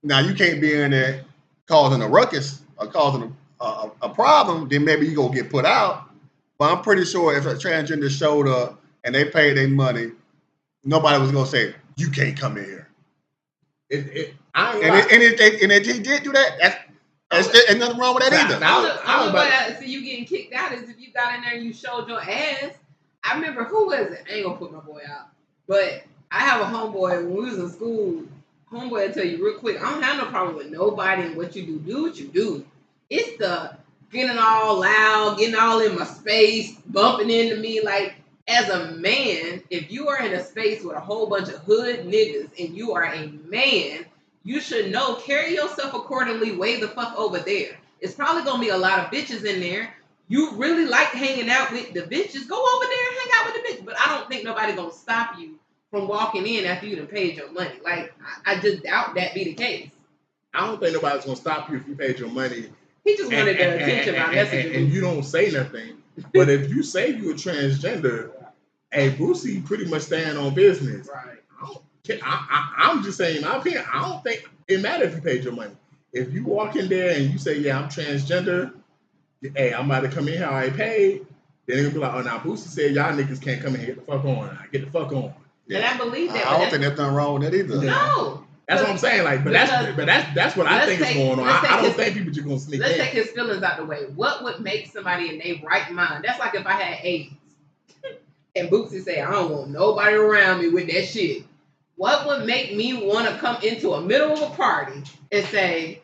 now you can't be in there causing a ruckus or causing a problem, then maybe you gonna get put out. But I'm pretty sure if a transgender showed up and they paid their money, nobody was gonna say you can't come in here. If he did do that, there's nothing wrong with that either. The only way I see you getting kicked out is if you got in there and you showed your ass. I remember, who was it? I ain't gonna put my boy out, but I have a homeboy when we was in school. Homeboy will tell you real quick, I don't have no problem with nobody and what you do. Do what you do. It's the getting all loud, getting all in my space, bumping into me. Like, as a man, if you are in a space with a whole bunch of hood niggas and you are a man, you should know, carry yourself accordingly, way the fuck over there. It's probably gonna be a lot of bitches in there. You really like hanging out with the bitches, go over there and hang out with the bitches. But I don't think nobody gonna stop you from walking in after you done paid your money. Like, I just doubt that be the case. I don't think nobody's gonna stop you if you paid your money. He just wanted the attention by messaging. And you don't say nothing. But if you say you're a transgender, hey, Boosie pretty much stand on business. Right. I'm just saying, in my opinion, I don't think it matters if you paid your money. If you walk in there and you say, yeah, I'm transgender, hey, I'm about to come in here, I ain't paid, then they're gonna be like, oh, now Boosie said y'all niggas can't come in here, get the fuck on. Get the fuck on. Yeah. And I believe that. I don't think there's nothing wrong with that either. No. That's what I'm saying. Like, but that's what I think is going on. I don't think people just gonna sneak in. Let's take his feelings out the way. What would make somebody in their right mind? That's like if I had AIDS and Bootsy say, I don't want nobody around me with that shit. What would make me want to come into a middle of a party and say,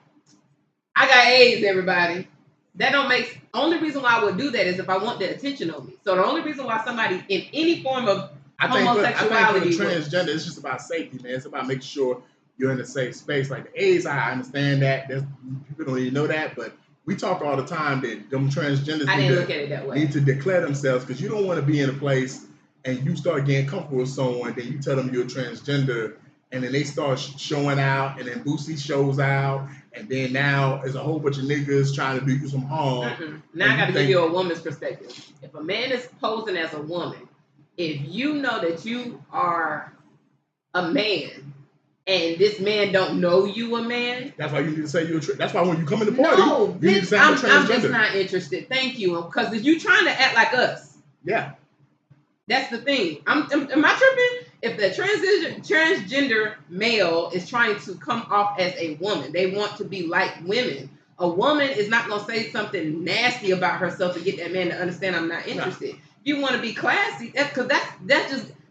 I got AIDS, everybody? That don't make. Only reason why I would do that is if I want the attention on me. So the only reason why somebody in any form of homosexuality, I think for the transgender, it's just about safety, man. It's about making sure you're in a safe space. Like the AIDS, I understand that. People don't even know that, but we talk all the time that them transgenders need to declare themselves, because you don't want to be in a place and you start getting comfortable with someone, then you tell them you're a transgender, and then they start showing out, and then Boosie shows out, and then now there's a whole bunch of niggas trying to do you some harm. Now I got to give you a woman's perspective. If a man is posing as a woman, if you know that you are a man and this man don't know you a man, that's why you need to say you're that's why when you come in the party, no, you need to say I'm transgender. I'm just not interested. Thank you. Because if you trying to act like us. Yeah. That's the thing. Am I tripping? If the transgender male is trying to come off as a woman, they want to be like women. A woman is not going to say something nasty about herself to get that man to understand I'm not interested. If you want to be classy, that's what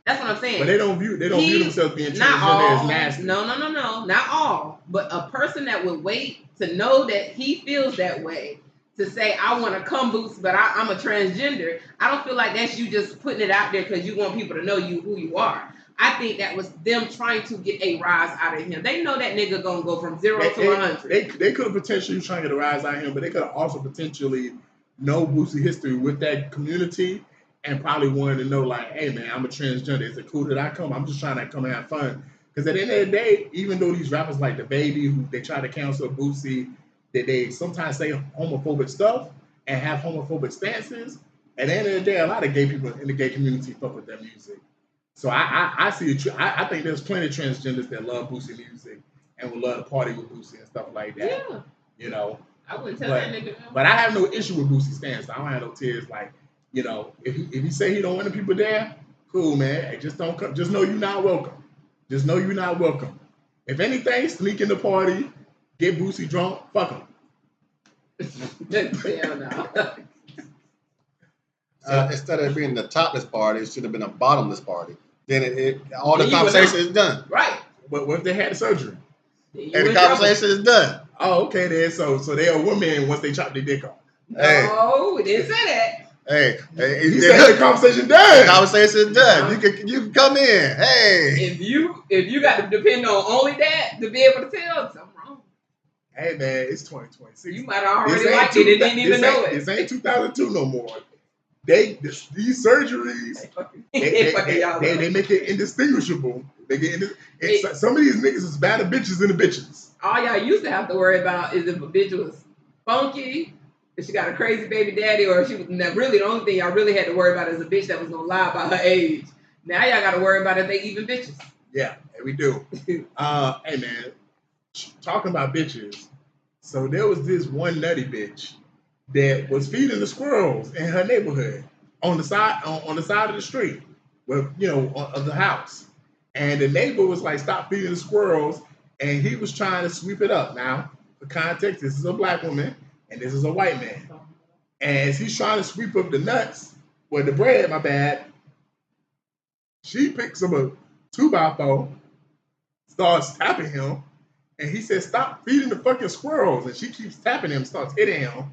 I'm saying. But they don't view themselves being transgender as nasty. No, not all. But a person that would wait to know that he feels that way, to say, I want to come boost, but I'm a transgender, I don't feel like that's you just putting it out there because you want people to know who you are. I think that was them trying to get a rise out of him. They know that nigga gonna go from 0 to 100. They could have potentially trying to get a rise out of him, but they could have also potentially know Boosie history with that community and probably wanted to know, like, hey man, I'm a transgender. Is it cool that I come? I'm just trying to come and have fun. Because at the end of the day, even though these rappers like the Baby, who they try to cancel Boosie, that they sometimes say homophobic stuff and have homophobic stances. At the end of the day, a lot of gay people in the gay community fuck with their music. So I see I think there's plenty of transgenders that love Boosie music and would love to party with Boosie and stuff like that. Yeah. You know. I wouldn't tell that nigga. No. But I have no issue with Boosie's stance. I don't have no tears. Like, you know, if he say he don't want the people there, cool, man. Hey, just don't come. Just know you're not welcome. Just know you're not welcome. If anything, sneak in the party, get Boosie drunk, fuck him. Hell no. Instead of being the topless party, it should have been a bottomless party. Then all the conversation is done. Right. But what if they had the surgery? And the conversation is done. Oh, okay then. So they are women once they chop their dick off. No, we didn't say that. Hey, you said the conversation done. The conversation is done. You can come in. Hey. If you got to depend on only that to be able to tell something wrong. Hey man, it's 2026. You might have already liked it and didn't even know it. This ain't 2002 no more. These surgeries, they make it indistinguishable. Some of these niggas is better bitches than the bitches. All y'all used to have to worry about is if a bitch was funky, if she got a crazy baby daddy, or if she was really the only thing y'all really had to worry about is a bitch that was gonna lie about her age. Now y'all got to worry about if they even bitches. Yeah, we do. Hey man, talking about bitches. So there was this one nutty bitch that was feeding the squirrels in her neighborhood on the side of the street, of the house. And the neighbor was like, "Stop feeding the squirrels," and he was trying to sweep it up. Now, for context, this is a black woman and this is a white man. And as he's trying to sweep up the nuts, the bread, my bad, she picks up a 2x4, starts tapping him, and he says, "Stop feeding the fucking squirrels." And she keeps tapping him, starts hitting him.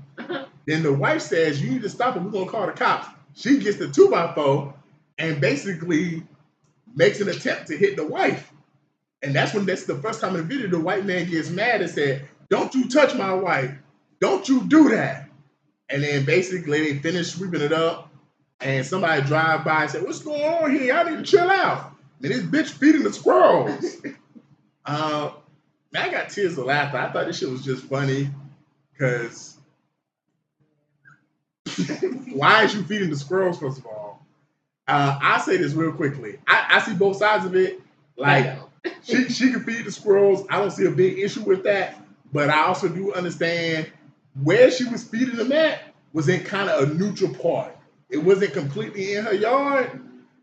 Then the wife says, "You need to stop it. We're going to call the cops." She gets the 2x4 and basically makes an attempt to hit the wife. And that's the first time in the video the white man gets mad and said, "Don't you touch my wife. Don't you do that." And then basically they finish sweeping it up and somebody drive by and say, "What's going on here? I need to chill out." And this bitch feeding the squirrels. Man, I got tears of laughter. I thought this shit was just funny because why is you feeding the squirrels, first of all? I'll say this real quickly. I see both sides of it. Like, she can feed the squirrels. I don't see a big issue with that. But I also do understand where she was feeding them at was in kind of a neutral part. It wasn't completely in her yard.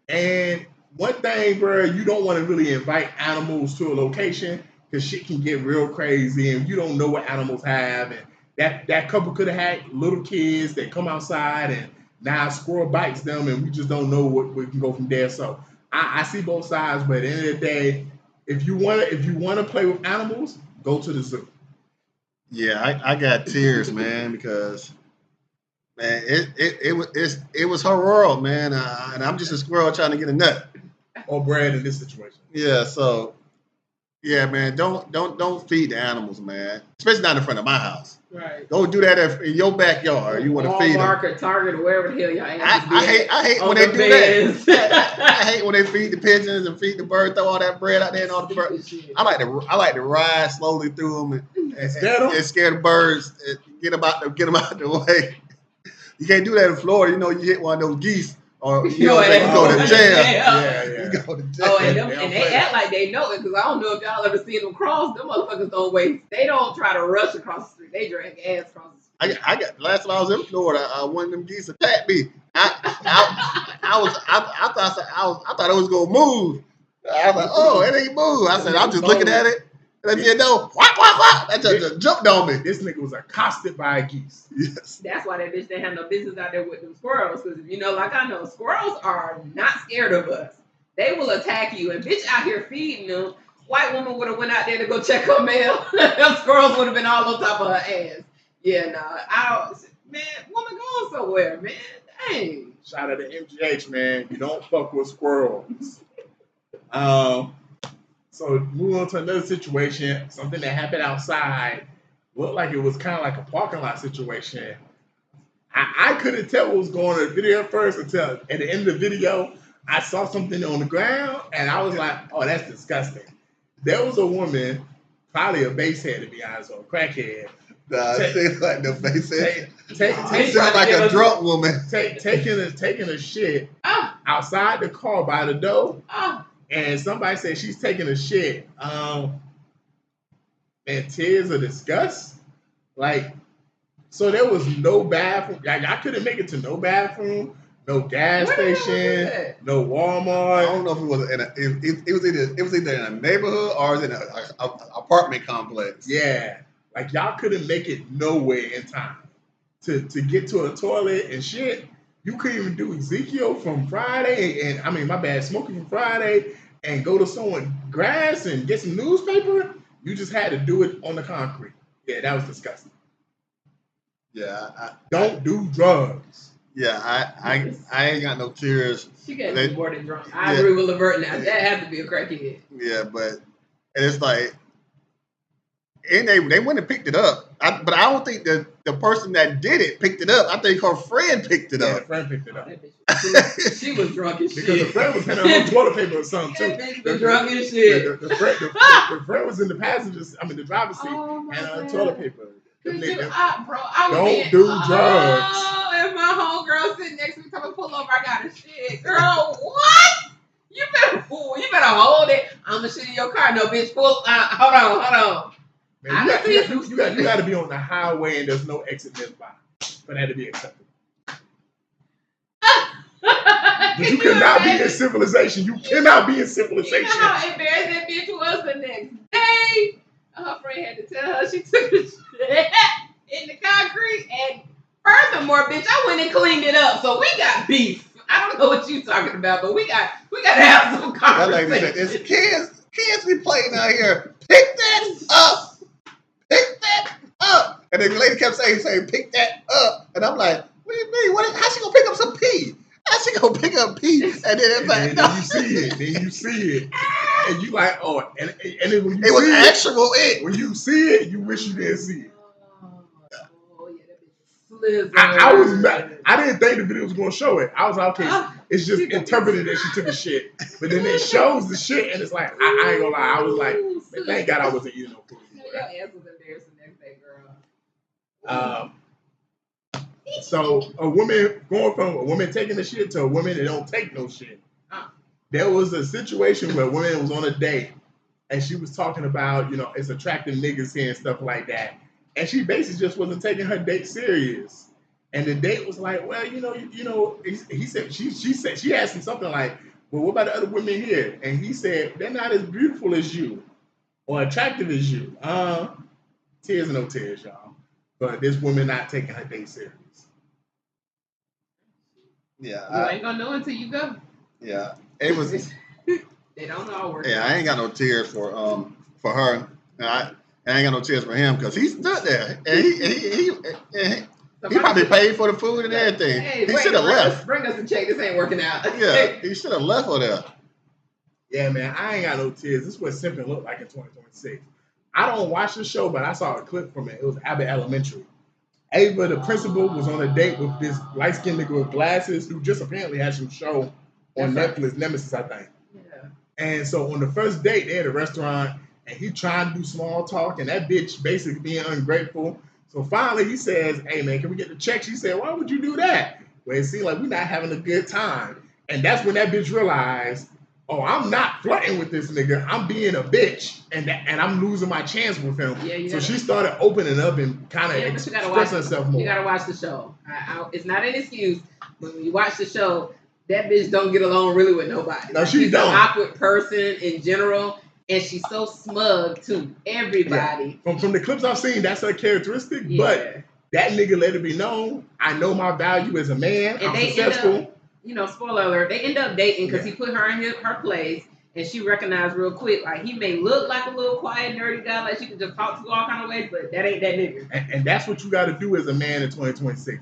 And one thing, bro, you don't want to really invite animals to a location because shit can get real crazy and you don't know what animals have. And that couple could have had little kids that come outside and now a squirrel bites them and we just don't know what we can go from there. So I see both sides, but at the end of the day, if you want to play with animals, go to the zoo. Yeah, I got tears, man, because man, it was her world, man, and I'm just a squirrel trying to get a nut or bread in this situation. Yeah, so yeah, man, don't feed the animals, man, especially not in front of my house. Right. Go do that in your backyard. You want to feed them. Walmart or Target or wherever the hell y'all at. I hate when they do that. I hate when they feed the pigeons and feed the birds, throw all that bread out there and all the birds. I like to ride slowly through them and scare the birds and get them out the way. You can't do that in Florida. You hit one of those geese or you go to jail. Yeah. You go to jail. Oh, and they act like they know it because I don't know if y'all ever seen them cross. Them motherfuckers don't wait. They don't try to rush across the street. They drag ass across the street. I got last time I was in Florida, one of them geese attacked me. I thought it was gonna move. I was like, "Oh, it ain't move." I said, "I'm just looking at it." And then whop. That just jumped on me. This nigga was accosted by a geese. Yes. That's why that bitch didn't have no business out there with them squirrels. Because like I know, squirrels are not scared of us. They will attack you. And bitch out here feeding them. White woman would have went out there to go check her mail. Them squirrels would have been all on top of her ass. Yeah, man, woman going somewhere, man. Dang. Shout out to MGH, man. You don't fuck with squirrels. So moving on to another situation, something that happened outside, looked like it was kind of like a parking lot situation. I couldn't tell what was going on in the video at first until at the end of the video, I saw something on the ground and I was like, oh, that's disgusting. There was a woman, probably a basehead to be honest, or a crackhead. Nah, it seems like the basehead. It sounds like a drunk woman. Taking a shit outside the car by the door. And somebody said she's taking a shit. And tears of disgust. Like, so there was no bathroom. Like, I couldn't make it to no bathroom, no gas station, no Walmart. I don't know if it was it was either in a neighborhood or it was in an apartment complex. Yeah, like y'all couldn't make it nowhere in time to get to a toilet and shit. You couldn't even do Ezekiel from Friday, and I mean my bad, smoking from Friday, and go to someone's grass and get some newspaper. You just had to do it on the concrete. Yeah, that was disgusting. Yeah, don't do drugs. Yeah, I ain't got no tears. She got me more than drunk. I agree with Levert now. That had to be a crackhead. Yeah, but it's like, and they went and picked it up. But I don't think the person that did it picked it up. I think her friend picked it up. Her friend picked it up. She was drunk as shit. Because the friend was handing her toilet paper or something too. That bitch was drunk as shit. The friend was in the the driver's seat, and her toilet paper. Bro, Don't do drugs. If my homegirl sitting next to me coming pull over, I got a shit. Girl, what? You better hold it. I'ma shit in your car. No, bitch, hold on. Man, you got to be on the highway and there's no exit nearby for that to be acceptable. You cannot be in civilization. You cannot be in civilization. You know how embarrassed that bitch was the next day? Her friend had to tell her she took the shit in the concrete. And furthermore, bitch, I went and cleaned it up. So we got beef. I don't know what you talking about, but we got to have some conversation. It's kids be playing out here. Pick that up. Pick that up. And the lady kept saying, pick that up. And I'm like, what do you mean? How's she gonna pick up some pee? How's she gonna pick up pee? And then it's like, no. Then you see it. And you like, oh, and then when you it was see actual it. When you see it, you wish you didn't see it. Oh yeah, that bitch I was mad. I didn't think the video was gonna show it. I was like, okay, it's just interpreted that she took a shit. But then it shows the shit, and it's like, I ain't gonna lie. I was like, man, thank God I wasn't eating no food. Your ass was embarrassing next day, girl. So a woman going from a woman taking a shit to a woman that don't take no shit. There was a situation where a woman was on a date and she was talking about, it's attractive niggas here and stuff like that. And she basically just wasn't taking her date serious. And the date was like, well, he said, she said, she asked him something like, well, what about the other women here? And he said, they're not as beautiful as you or attractive as you. Tears and no tears, y'all. But this woman not taking her date serious. Yeah. You ain't gonna know until you go. Yeah. It was. They don't all work. Yeah, I ain't got no tears for her. And I ain't got no tears for him because he stood there and he probably paid for the food and everything. Hey, he should have left. Bring us a check. This ain't working out. Yeah, he should have left her there. Yeah, man, I ain't got no tears. This is what simping looked like in 2026. I don't watch the show, but I saw a clip from it. It was Abbott Elementary. Ava, the principal, was on a date with this light-skinned nigga with glasses who just apparently had some show on Netflix, Nemesis, I think. Yeah. And so on the first date, they had a restaurant, and he trying to do small talk, and that bitch basically being ungrateful. So finally he says, hey, man, can we get the check? She said, why would you do that? Well, it seemed like we're not having a good time. And that's when that bitch realized, oh, I'm not flirting with this nigga. I'm being a bitch, and I'm losing my chance with him. Yeah, so she started opening up and kind of expressing herself more. You gotta watch the show. It's not an excuse, but when you watch the show, that bitch don't get along really with nobody. No, she's an awkward person in general, and she's so smug to everybody. Yeah. From the clips I've seen, that's her characteristic. Yeah. But that nigga let it be known, I know my value as a man. And I'm successful. Spoiler alert, they end up dating because he put her in her place, and she recognized real quick, like, he may look like a little quiet, nerdy guy, like she can just talk to all kind of ways, but that ain't that nigga. And that's what you got to do as a man in 2026.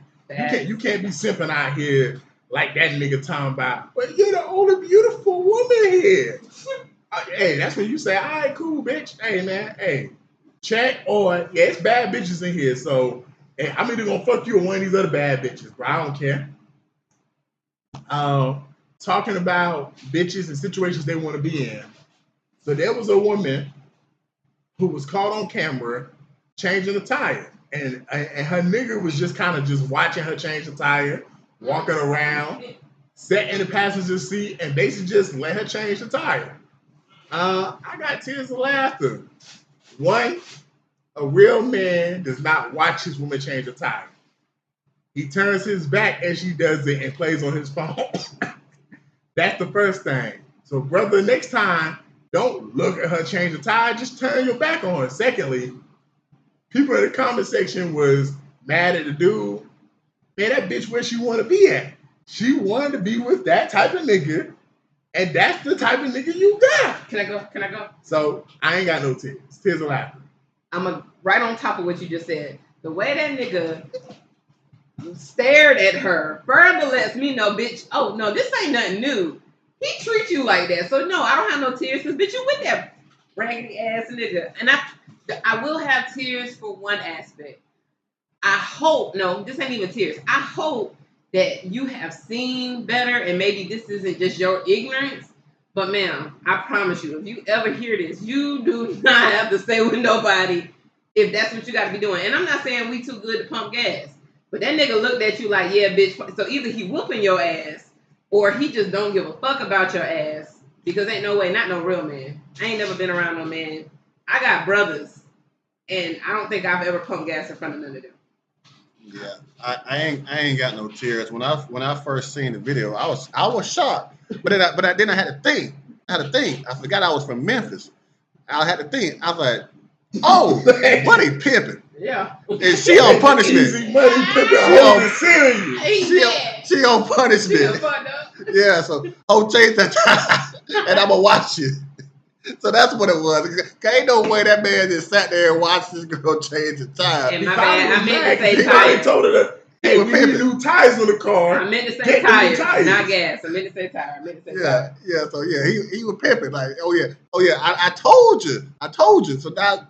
You can't be simping out here Like that nigga talking about, but you're the only beautiful woman here. Hey, that's when you say, all right, cool, bitch. Hey, man, hey, check or, yeah, it's bad bitches in here. So, hey, I'm either gonna fuck you or one of these other bad bitches, bro. I don't care. Talking about bitches and situations they want to be in. So there was a woman who was caught on camera changing a tire. And her nigga was just kind of just watching her change the tire, walking around, sat in the passenger seat, and basically just let her change the tire. I got tears of laughter. One, a real man does not watch his woman change a tire. He turns his back as she does it and plays on his phone. That's the first thing. So, brother, next time, don't look at her change the tire. Just turn your back on her. Secondly, people in the comment section was mad at the dude. Man, that bitch where she want to be at. She wanted to be with that type of nigga, and that's the type of nigga you got. Can I go? Can I go? So I ain't got no tears. Tears of laughter. Right on top of what you just said. The way that nigga stared at her further lets me know, bitch, oh no, this ain't nothing new. He treats you like that. So no, I don't have no tears because bitch, you with that raggedy ass nigga. And I will have tears for one aspect. I hope, no, this ain't even tears. I hope that you have seen better and maybe this isn't just your ignorance. But ma'am, I promise you, if you ever hear this, you do not have to stay with nobody if that's what you got to be doing. And I'm not saying we too good to pump gas. But that nigga looked at you like, yeah, bitch. So either he whooping your ass or he just don't give a fuck about your ass because ain't no way, not no real man. I ain't never been around no man. I got brothers and I don't think I've ever pumped gas in front of none of them. Yeah, I ain't got no tears. When I first seen the video, I was shocked. But then I had to think. I forgot I was from Memphis. I had to think. I was like, oh, buddy pimping. Yeah. And she on punishment. Easy money pimping. She on punishment. Yeah, so change that time, and I'ma watch it. So that's what it was. Ain't no way that man just sat there and watched this girl change the tire. And my bad, I meant to say he tires. told her, hey, we need new tires on the car. I meant to say tires, not gas. I meant to say tire. Tire. So he was pimping like, oh yeah. I told you. So now,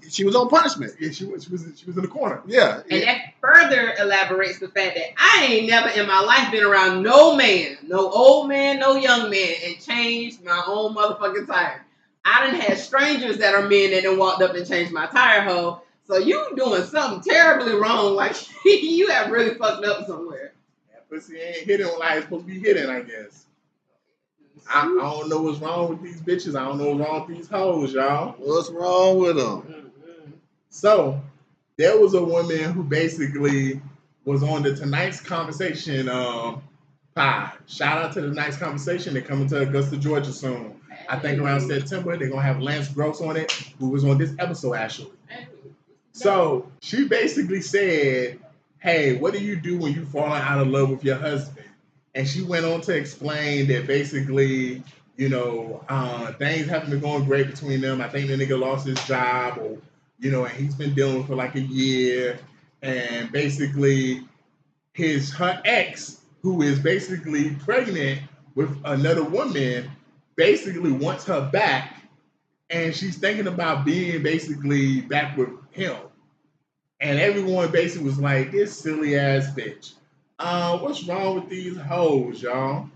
she was on punishment. Yeah, she was in the corner. Yeah. And that further elaborates the fact that I ain't never in my life been around no man, no old man, no young man, and changed my own motherfucking tire. I done had strangers that are men that done walked up and changed my tire hole. So you doing something terribly wrong. Like you have really fucked up somewhere. That pussy ain't hitting like it's supposed to be hitting, I guess. I don't know what's wrong with these bitches. I don't know what's wrong with these hoes, y'all. What's wrong with them? Mm-hmm. So there was a woman who basically was on the Tonight's Conversation pod. Shout out to the Tonight's Conversation. They're coming to Augusta, Georgia soon. I think around September they're gonna have Lance Gross on it, who was on this episode actually. So she basically said, hey, what do you do when you falling out of love with your husband? And she went on to explain that basically, things haven't been going great between them. I think the nigga lost his job or, and he's been dealing for like a year. And basically her ex, who is basically pregnant with another woman, basically wants her back. And she's thinking about being basically back with him. And everyone basically was like, this silly ass bitch. What's wrong with these hoes, y'all?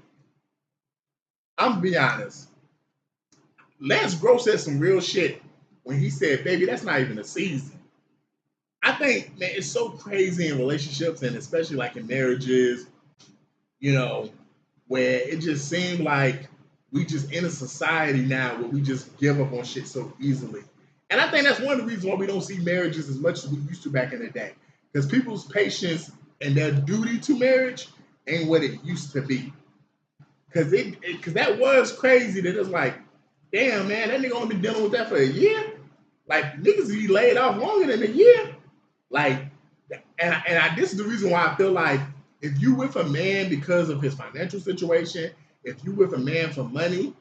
I'm gonna be honest. Lance Gross said some real shit when he said, baby, that's not even a season. I think, man, it's so crazy in relationships and especially like in marriages, where it just seemed like we just in a society now where we just give up on shit so easily. And I think that's one of the reasons why we don't see marriages as much as we used to back in the day. Because people's patience and their duty to marriage ain't what it used to be. Because that was crazy that it's like, damn, man, that nigga only been dealing with that for a year? Like, niggas be laid off longer than a year? Like, this is the reason why I feel like if you with a man because of his financial situation, if you with a man for money,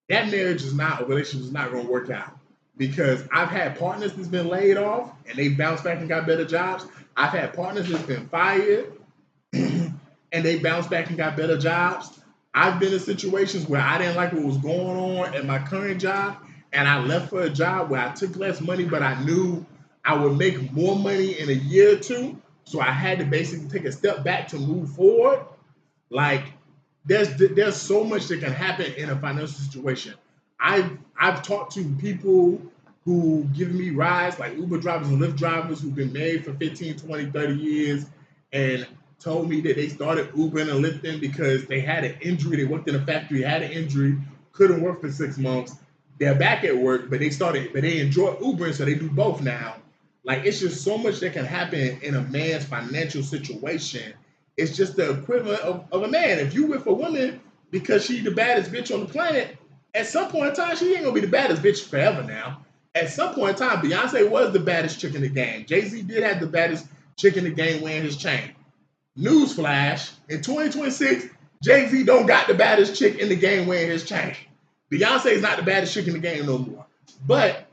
that marriage is not, a relationship is not going to work out. Because I've had partners that's been laid off and they bounced back and got better jobs. I've had partners that's been fired and they bounced back and got better jobs. I've been in situations where I didn't like what was going on at my current job, and I left for a job where I took less money, but I knew I would make more money in a year or two. So I had to basically take a step back to move forward. Like there's so much that can happen in a financial situation. I've talked to people who give me rides, like Uber drivers and Lyft drivers who've been married for 15, 20, 30 years, and told me that they started Ubering and Lyfting because they had an injury. They worked in a factory, had an injury, couldn't work for 6 months. They're back at work, but they enjoy Ubering, so they do both now. Like it's just so much that can happen in a man's financial situation. It's just the equivalent of a man. If you with a woman because she's the baddest bitch on the planet, at some point in time, she ain't gonna be the baddest bitch forever now. At some point in time, Beyonce was the baddest chick in the game. Jay-Z did have the baddest chick in the game wearing his chain. Newsflash, in 2026, Jay-Z don't got the baddest chick in the game wearing his chain. Beyonce is not the baddest chick in the game no more. But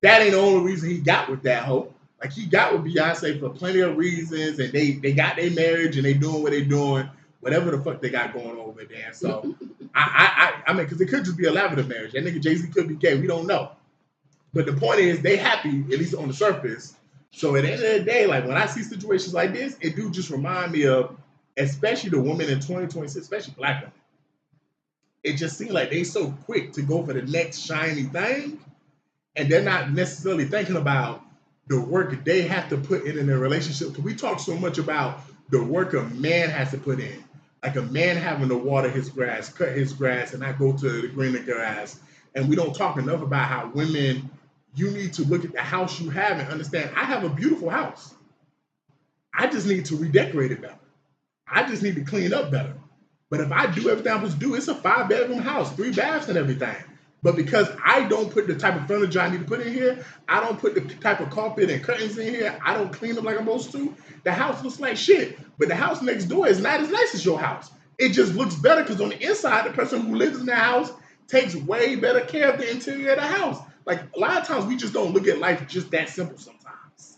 that ain't the only reason he got with that hoe. Like he got with Beyonce for plenty of reasons, and they got their marriage and they doing what they doing, whatever the fuck they got going on over there. So I mean, because it could just be a lavender marriage. That nigga Jay-Z could be gay. We don't know. But the point is, they happy, at least on the surface. So at the end of the day, like when I see situations like this, it do just remind me of, especially the women in 2026, especially black women. It just seems like they so quick to go for the next shiny thing, and they're not necessarily thinking about the work they have to put in their relationship. Because we talk so much about the work a man has to put in, like a man having to water his grass, cut his grass, and not go to the greener grass. And we don't talk enough about how women, you need to look at the house you have and understand, I have a beautiful house. I just need to redecorate it better. I just need to clean up better. But if I do everything I'm supposed to do, it's a 5-bedroom house, 3 baths and everything. But because I don't put the type of furniture I need to put in here, I don't put the type of carpet and curtains in here, I don't clean them like I'm supposed to, the house looks like shit. But the house next door is not as nice as your house. It just looks better because on the inside, the person who lives in the house takes way better care of the interior of the house. Like a lot of times we just don't look at life just that simple sometimes.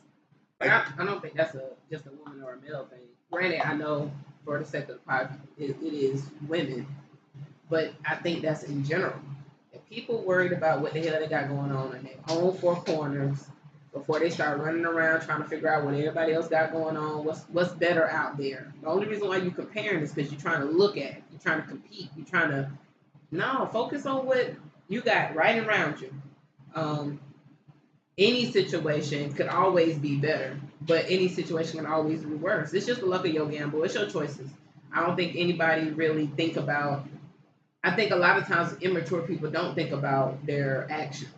Like, I don't think that's just a woman or a male thing. Granted, I know for the sake of the podcast, it is women, but I think that's in general. If people worried about what the hell they got going on in their own 4 corners before they start running around trying to figure out what everybody else got going on, what's better out there. The only reason why you're comparing is because you're trying to look at it, you're trying to compete, you're trying to focus on what you got right around you. Any situation could always be better, but any situation can always be worse. It's just the luck of your gamble. It's your choices. I don't think anybody really think about. I think a lot of times immature people don't think about their actions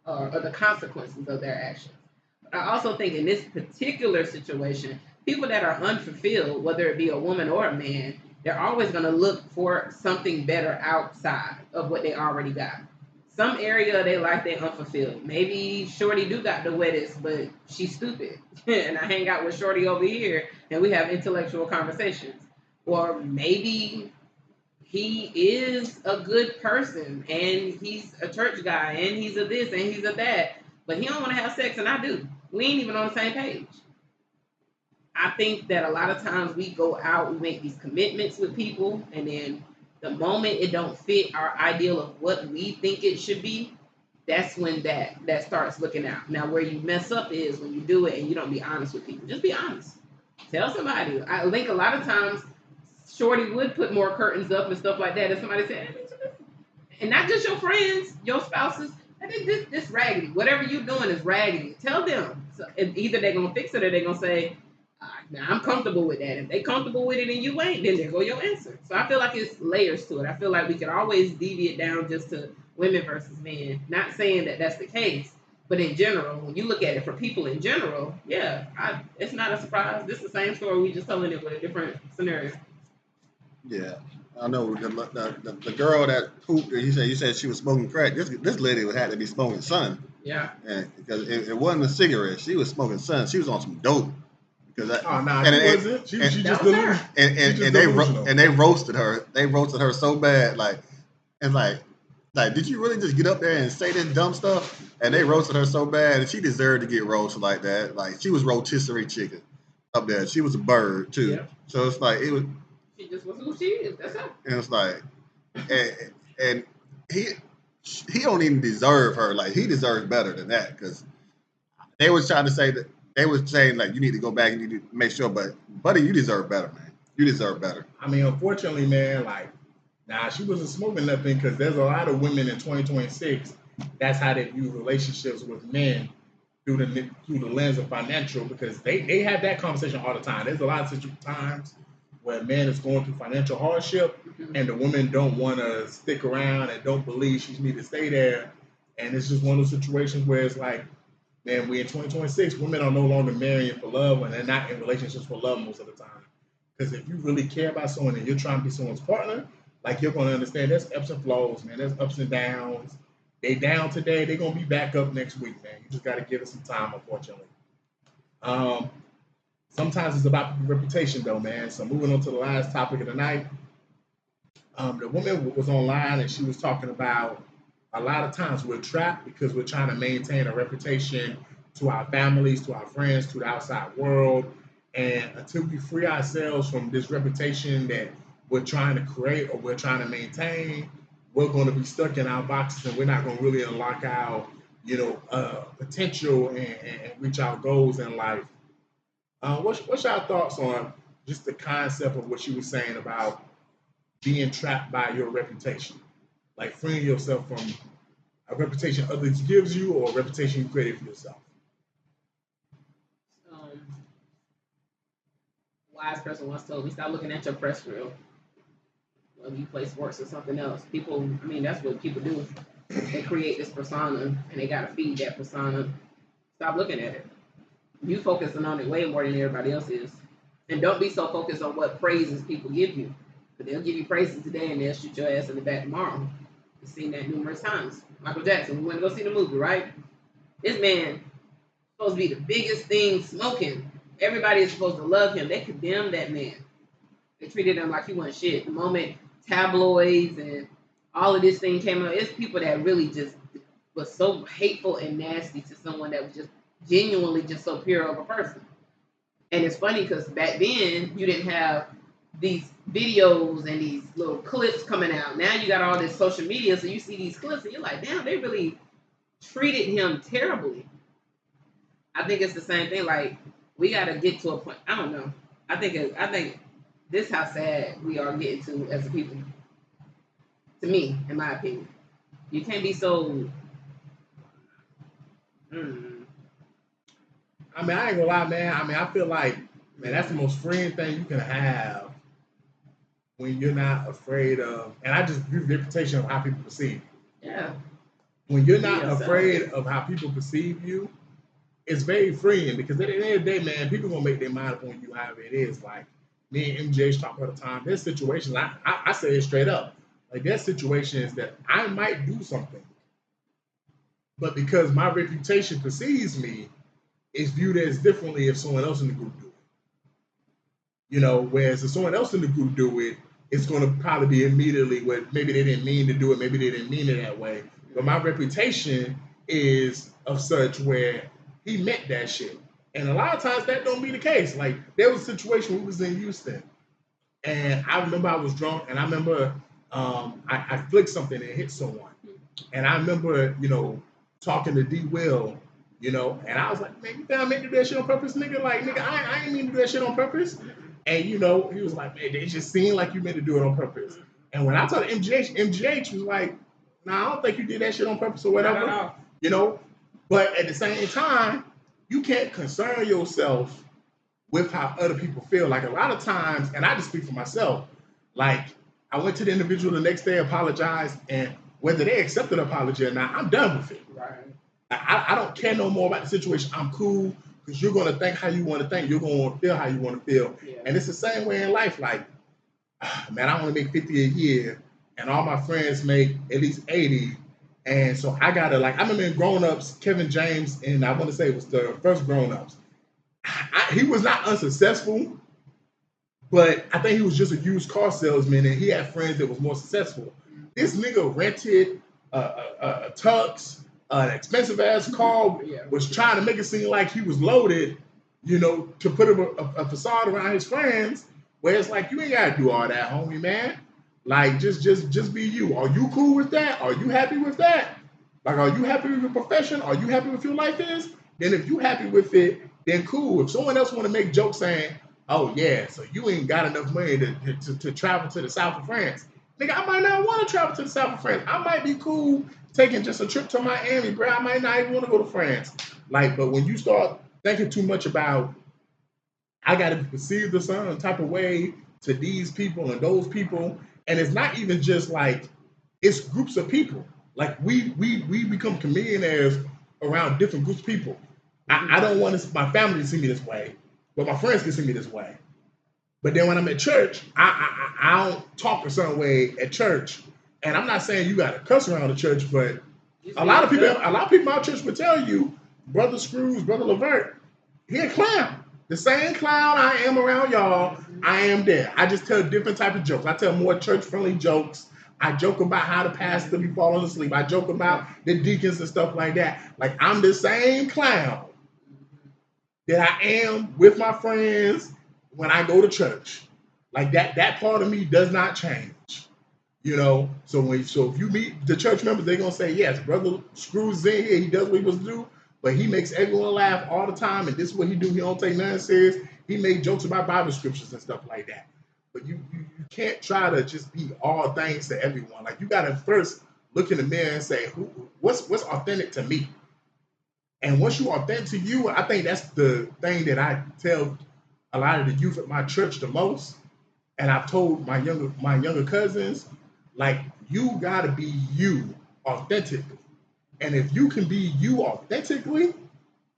or the consequences of their actions. But I also think in this particular situation, people that are unfulfilled, whether it be a woman or a man, they're always going to look for something better outside of what they already got. Some area of their life they unfulfilled. Maybe Shorty do got the wettest, but she's stupid. And I hang out with Shorty over here and we have intellectual conversations. Or maybe he is a good person and he's a church guy and he's a this and he's a that, but he don't want to have sex and I do. We ain't even on the same page. I think that a lot of times we go out, we make these commitments with people, and then the moment it don't fit our ideal of what we think it should be, that's when that starts looking out. Now, where you mess up is when you do it and you don't be honest with people. Just be honest. Tell somebody. I think a lot of times Shorty would put more curtains up and stuff like that. If somebody said, and not just your friends, your spouses, I think this raggedy. Whatever you're doing is raggedy. Tell them. So either they're gonna fix it or they're gonna say, now I'm comfortable with that. If they comfortable with it and you ain't, then there go your answer. So I feel like it's layers to it. I feel like we can always deviate down just to women versus men. Not saying that that's the case, but in general, when you look at it for people in general, yeah, it's not a surprise. This is the same story. We just telling it with a different scenario. Yeah, I know the girl that pooped. You said she was smoking crack. This lady would have to be smoking sun. Yeah. And because it wasn't a cigarette, she was smoking sun. She was on some dope. She wasn't. She just delusional. And they roasted her. They roasted her so bad, like did you really just get up there and say this dumb stuff? And they roasted her so bad, and she deserved to get roasted like that. Like she was rotisserie chicken up there. She was a bird too. Yeah. So it's like it was. who she is. That's her. And it's like, and he don't even deserve her. Like he deserves better than that because they was trying to say that they was saying like you need to go back and you need to make sure, but buddy, you deserve better, man. You deserve better. I mean, unfortunately, man, like, nah, she wasn't smoking nothing because there's a lot of women in 2026. That's how they view relationships with men through the lens of financial because they have that conversation all the time. There's a lot of times where a man is going through financial hardship and the women don't want to stick around and don't believe she needs to stay there. And it's just one of those situations where it's like, man, we in 2026, women are no longer marrying for love and they're not in relationships for love most of the time. Because if you really care about someone and you're trying to be someone's partner, like you're going to understand there's ups and flows, man. There's ups and downs. They down today, they're going to be back up next week, man. You just got to give it some time, unfortunately. Sometimes it's about reputation, though, man. So moving on to the last topic of the night. The woman was online and she was talking about a lot of times we're trapped because we're trying to maintain a reputation to our families, to our friends, to the outside world. And until we free ourselves from this reputation that we're trying to create or we're trying to maintain, we're going to be stuck in our boxes and we're not going to really unlock our, potential and reach our goals in life. What's your thoughts on just the concept of what she was saying about being trapped by your reputation? Like freeing yourself from a reputation others gives you or a reputation you created for yourself? Wise person once told me, stop looking at your press reel. Whether you play sports or something else. People, I mean, that's what people do. They create this persona and they got to feed that persona. Stop looking at it. You focusing on it way more than everybody else is. And don't be so focused on what praises people give you. But they'll give you praises today and they'll shoot your ass in the back tomorrow. We've seen that numerous times. Michael Jackson, we went to go see the movie, right? This man supposed to be the biggest thing smoking. Everybody is supposed to love him. They condemned that man. They treated him like he wasn't shit. The moment tabloids and all of this thing came out, it's people that really just was so hateful and nasty to someone that was just genuinely just so pure of a person. And it's funny because back then you didn't have these videos and these little clips coming out. Now you got all this social media, so you see these clips and you're like, damn, they really treated him terribly. I think it's the same thing. Like, we got to get to a point. I don't know. I think this is how sad we are getting to as a people. To me, in my opinion, you can't be so. I mean, I ain't gonna lie, man. I mean, I feel like, man, that's the most freeing thing you can have when you're not afraid of. And I just view reputation of how people perceive you. Yeah. When you're not afraid of how people perceive you, it's very freeing because at the end of the day, man, people gonna make their mind up on you however it is. Like me and MJ talk all the time. There's situations I say it straight up. Like there's situations that I might do something, but because my reputation precedes me, it's viewed as differently if someone else in the group do it. Whereas if someone else in the group do it, it's gonna probably be immediately what maybe they didn't mean to do it, maybe they didn't mean it that way. But my reputation is of such where he meant that shit. And a lot of times that don't be the case. Like there was a situation we was in Houston and I remember I was drunk and I remember I flicked something and hit someone. And I remember, talking to D Will, and I was like, man, you think I meant to do that shit on purpose, nigga? Like, nigga, I ain't mean to do that shit on purpose. And, he was like, man, it just seemed like you meant to do it on purpose. And when I told MGH was like, nah, I don't think you did that shit on purpose or whatever. But at the same time, you can't concern yourself with how other people feel. Like a lot of times, and I just speak for myself, like I went to the individual the next day, apologized, and whether they accepted an apology or not, I'm done with it. Right. I don't care no more about the situation. I'm cool because you're going to think how you want to think. You're going to feel how you want to feel. Yeah. And it's the same way in life. Like, man, I want to make 50 a year, and all my friends make at least 80. And so I got to, like, I remember in Grown Ups, Kevin James, and I want to say it was the first Grown Ups. He was not unsuccessful, but I think he was just a used car salesman, and he had friends that was more successful. This nigga rented a tux, an expensive-ass car, was trying to make it seem like he was loaded, to put a facade around his friends, Where it's like you ain't gotta do all that, homie, man. Like just be you. Are you cool with that? Are you happy with that? Like, are you happy with your profession? Are you happy with your life is? Then if you happy with it, then cool. If someone else want to make jokes saying, oh yeah, so you ain't got enough money to travel to the south of France. Nigga, I might not want to travel to the south of France. I might be cool taking just a trip to Miami, bro. I might not even want to go to France. Like, but when you start thinking too much about, I got to perceive the certain type of way to these people and those people, and it's not even just like it's groups of people. Like we become millionaires around different groups of people. I don't want my family to see me this way, but my friends can see me this way. But then when I'm at church, I don't talk a certain way at church. And I'm not saying you got to cuss around the church, but a lot of people in our church would tell you, Brother Scrooge, Brother Levert, he a clown. The same clown I am around y'all, I am there. I just tell different type of jokes. I tell more church-friendly jokes. I joke about how the pastor be falling asleep. I joke about the deacons and stuff like that. Like, I'm the same clown that I am with my friends when I go to church. Like, that part of me does not change. You know? So if you meet the church members, they're going to say, yes, Brother Scrooge is in here. He does what he was to do. But he makes everyone laugh all the time, and this is what he do. He don't take nothing serious. He make jokes about Bible scriptures and stuff like that. But you can't try to just be all things to everyone. Like, you got to first look in the mirror and say, what's authentic to me? And once you authentic to you, I think that's the thing that I tell a lot of the youth at my church the most. And I've told my younger cousins, like, you got to be you authentically. And if you can be you authentically,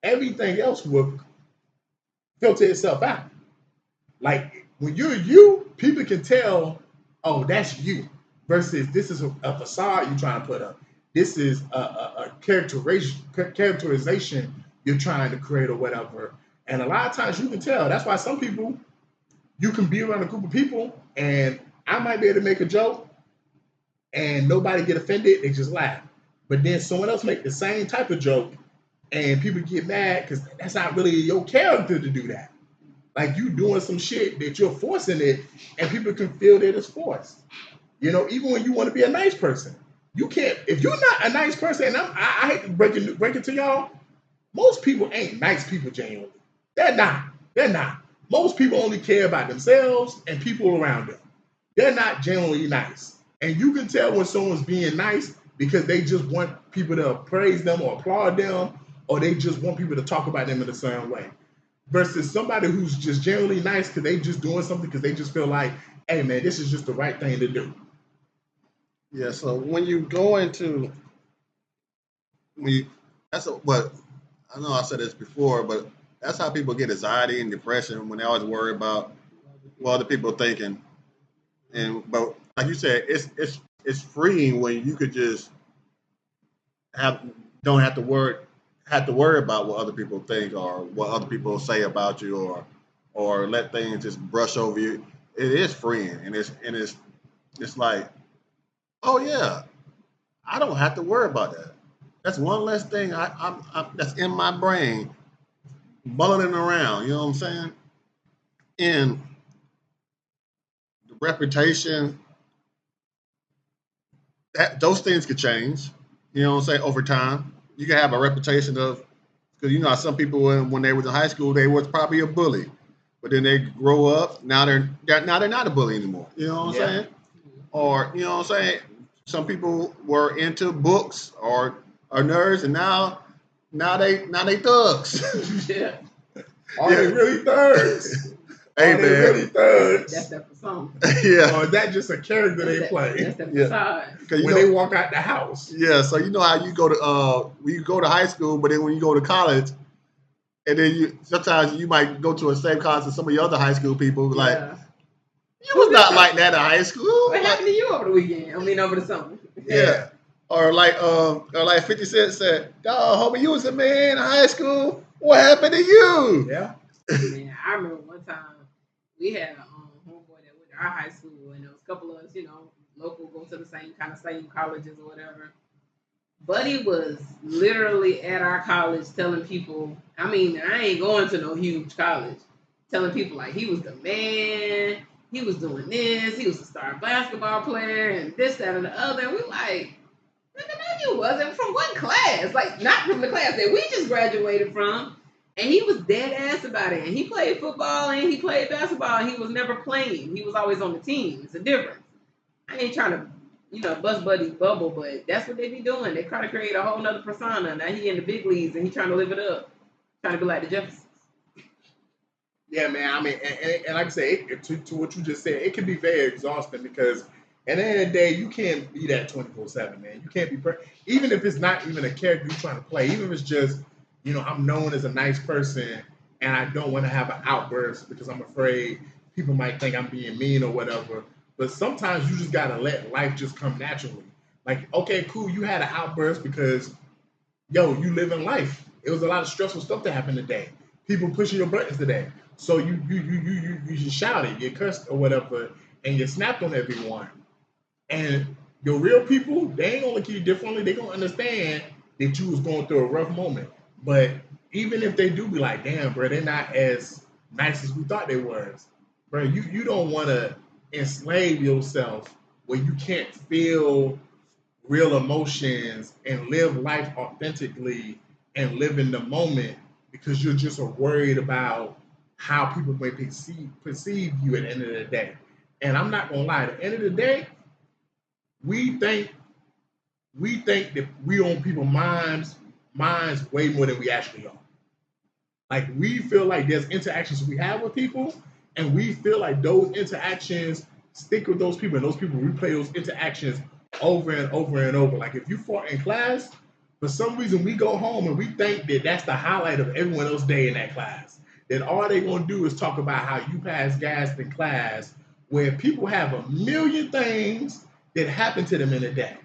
everything else will filter itself out. Like, when you're you, people can tell, oh, that's you, versus this is a facade you're trying to put up. This is a characterization you're trying to create or whatever. And a lot of times you can tell. That's why some people, you can be around a group of people and I might be able to make a joke and nobody get offended, they just laugh. But then someone else make the same type of joke and people get mad because that's not really your character to do that. Like, you doing some shit that you're forcing it and people can feel that it's forced. You know, even when you want to be a nice person, you can't, if you're not a nice person, and I hate to break it to y'all, most people ain't nice people genuinely. They're not. Most people only care about themselves and people around them. They're not genuinely nice. And you can tell when someone's being nice because they just want people to praise them or applaud them, or they just want people to talk about them in a certain way. Versus somebody who's just generally nice because they just doing something because they just feel like, hey man, this is just the right thing to do. Yeah, so when you go into, what I know I said this before, but that's how people get anxiety and depression when they always worry about what other people are thinking. But like you said, it's freeing when you could just don't have to worry about what other people think or what other people say about you or let things just brush over you. It is freeing, and it's like, oh yeah, I don't have to worry about that. That's one less thing I'm that's in my brain, bubbling around. You know what I'm saying? And the reputation, those things could change. You know what I'm saying? Over time, you can have a reputation of, because you know some people when they was in high school they was probably a bully, but then they grow up, now they're not a bully anymore. You know what I'm saying? Or you know what I'm saying? Some people were into books or nerds, and now they thugs. Yeah. Are they really thugs? Hey, are they really thugs? That's the persona. Yeah. Or is that just a character they play? That's the facade. When they walk out the house. Yeah, so you know how you go to when you go to high school, but then when you go to college, and then sometimes you might go to a same college as some of your other high school people, like, you was not like that in high school. What happened to you over the weekend? I mean, over the summer. Yeah. Or like 50 Cent said, "Oh, homie, you was a man in high school. What happened to you?" Yeah. Man, I remember one time we had a homeboy that went to our high school, and there was a couple of us, local, go to the same colleges or whatever. Buddy was literally at our college telling people, I mean, I ain't going to no huge college, telling people like he was the man. he was doing this, he was a star basketball player, and this, that, and the other. And we like, nigga, no, you wasn't. From what class? Like, not from the class that we just graduated from. And he was dead ass about it. And he played football and he played basketball, and he was never playing. He was always on the team. It's a difference. I ain't trying to, bust buddy's bubble, but that's what they be doing. They try to create a whole nother persona. Now he in the big leagues and he trying to live it up. Trying to be like the Jeffersons. Yeah, man. I mean, and like I say, to what you just said, it can be very exhausting because at the end of the day, you can't be that 24/7, man. You can't be even if it's not even a character you're trying to play. Even if it's just, I'm known as a nice person and I don't want to have an outburst because I'm afraid people might think I'm being mean or whatever. But sometimes you just gotta let life just come naturally. Like, okay, cool, you had an outburst because, you living life. It was a lot of stressful stuff that happened today. People pushing your buttons today. So you just shouted, you cussed or whatever, and you snapped on everyone. And your real people, they ain't gonna look at you differently. They gonna understand that you was going through a rough moment. But even if they do be like, damn, bro, they're not as nice as we thought they was, bro, you don't want to enslave yourself where you can't feel real emotions and live life authentically and live in the moment because you're just worried about how people may perceive you at the end of the day. And I'm not gonna lie, at the end of the day, we think that we own people's minds way more than we actually are. Like, we feel like there's interactions we have with people, and we feel like those interactions stick with those people, and those people replay those interactions over and over and over. Like, if you fought in class, for some reason we go home and we think that that's the highlight of everyone else's day in that class. That all they're gonna do is talk about how you passed gas in class, where people have a million things that happen to them in a day.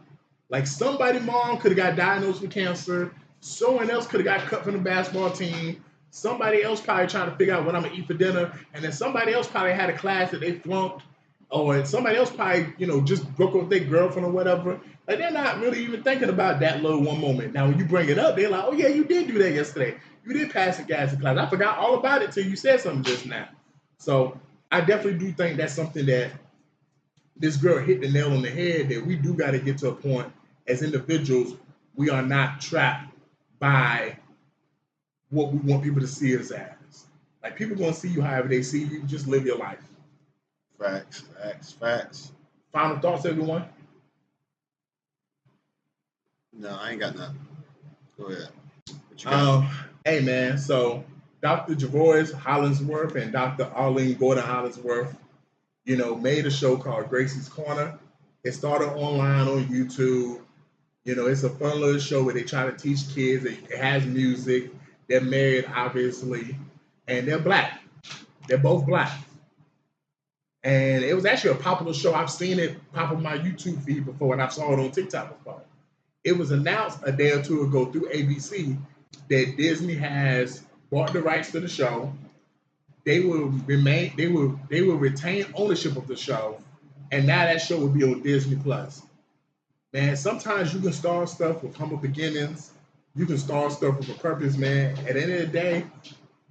Like, somebody mom could have got diagnosed with cancer, someone else could have got cut from the basketball team, somebody else probably trying to figure out what I'm gonna eat for dinner, and then somebody else probably had a class that they flunked, or somebody else probably, just broke up with their girlfriend or whatever. Like, they're not really even thinking about that little one moment. Now, when you bring it up, they're like, oh yeah, you did do that yesterday. You did pass the gas in class. I forgot all about it till you said something just now. So I definitely do think that's something that this girl hit the nail on the head, that we do got to get to a point as individuals, we are not trapped by what we want people to see us as. Like, people going to see you however they see you. Just live your life. Facts. Final thoughts, everyone? No, I ain't got nothing. Go ahead. What you got? Hey, man, so Dr. Javois Hollingsworth and Dr. Arlene Gordon Hollingsworth, made a show called Gracie's Corner. It started online on YouTube. It's a fun little show where they try to teach kids. It has music. They're married, obviously, and they're black. They're both black. And it was actually a popular show. I've seen it pop up my YouTube feed before, and I saw it on TikTok before. It was announced a day or two ago through ABC that Disney has bought the rights to the show. They will retain ownership of the show, and now that show will be on Disney Plus. Man, sometimes you can start stuff with humble beginnings. You can start stuff with a purpose, man. At the end of the day,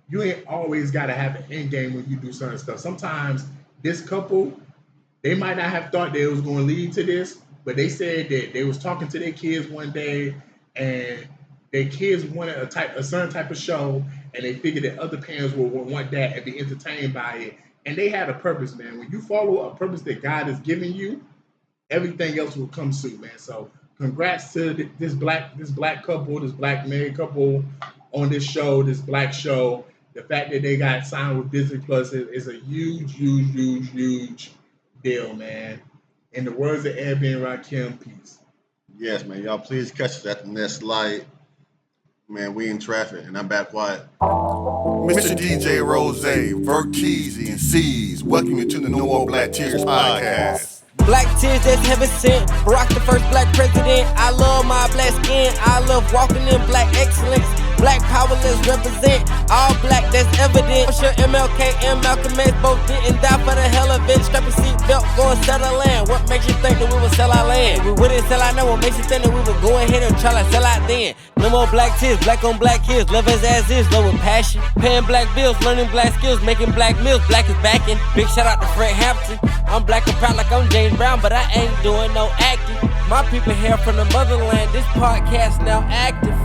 you ain't always got to have an end game when you do certain stuff. Sometimes this couple, they might not have thought that it was going to lead to this, but they said that they was talking to their kids one day, and their kids wanted a certain type of show, and they figured that other parents would want that and be entertained by it. And they had a purpose, man. When you follow a purpose that God has given you, everything else will come soon, man. So congrats to this black couple, this black married couple on this show, this black show. The fact that they got signed with Disney Plus is a huge deal, man. In the words of Airbnb Rakim, peace. Yes, man. Y'all please catch us at the next light. Man, we in traffic, and I'm back quiet. Mr. DJ Rose, Verkeezy, and C's, welcome you to the No More Black Tears podcast. Black tears that's heaven sent. Barack the first black president. I love my black skin. I love walking in black excellence. Black power, let's represent. All black, that's evident. For sure MLK and Malcolm X both didn't die for the hell of it. Strap a seatbelt, go and settle land. What makes you think that we would sell our land? We wouldn't sell out now. What makes you think that we would go ahead and try to sell out then? No more black tears, black on black kids. Love us as is, love with passion. Paying black bills, learning black skills, making black meals. Black is backing. Big shout out to Fred Hampton. I'm black and proud like I'm James Brown, but I ain't doing no acting. My people here from the motherland. This podcast now active.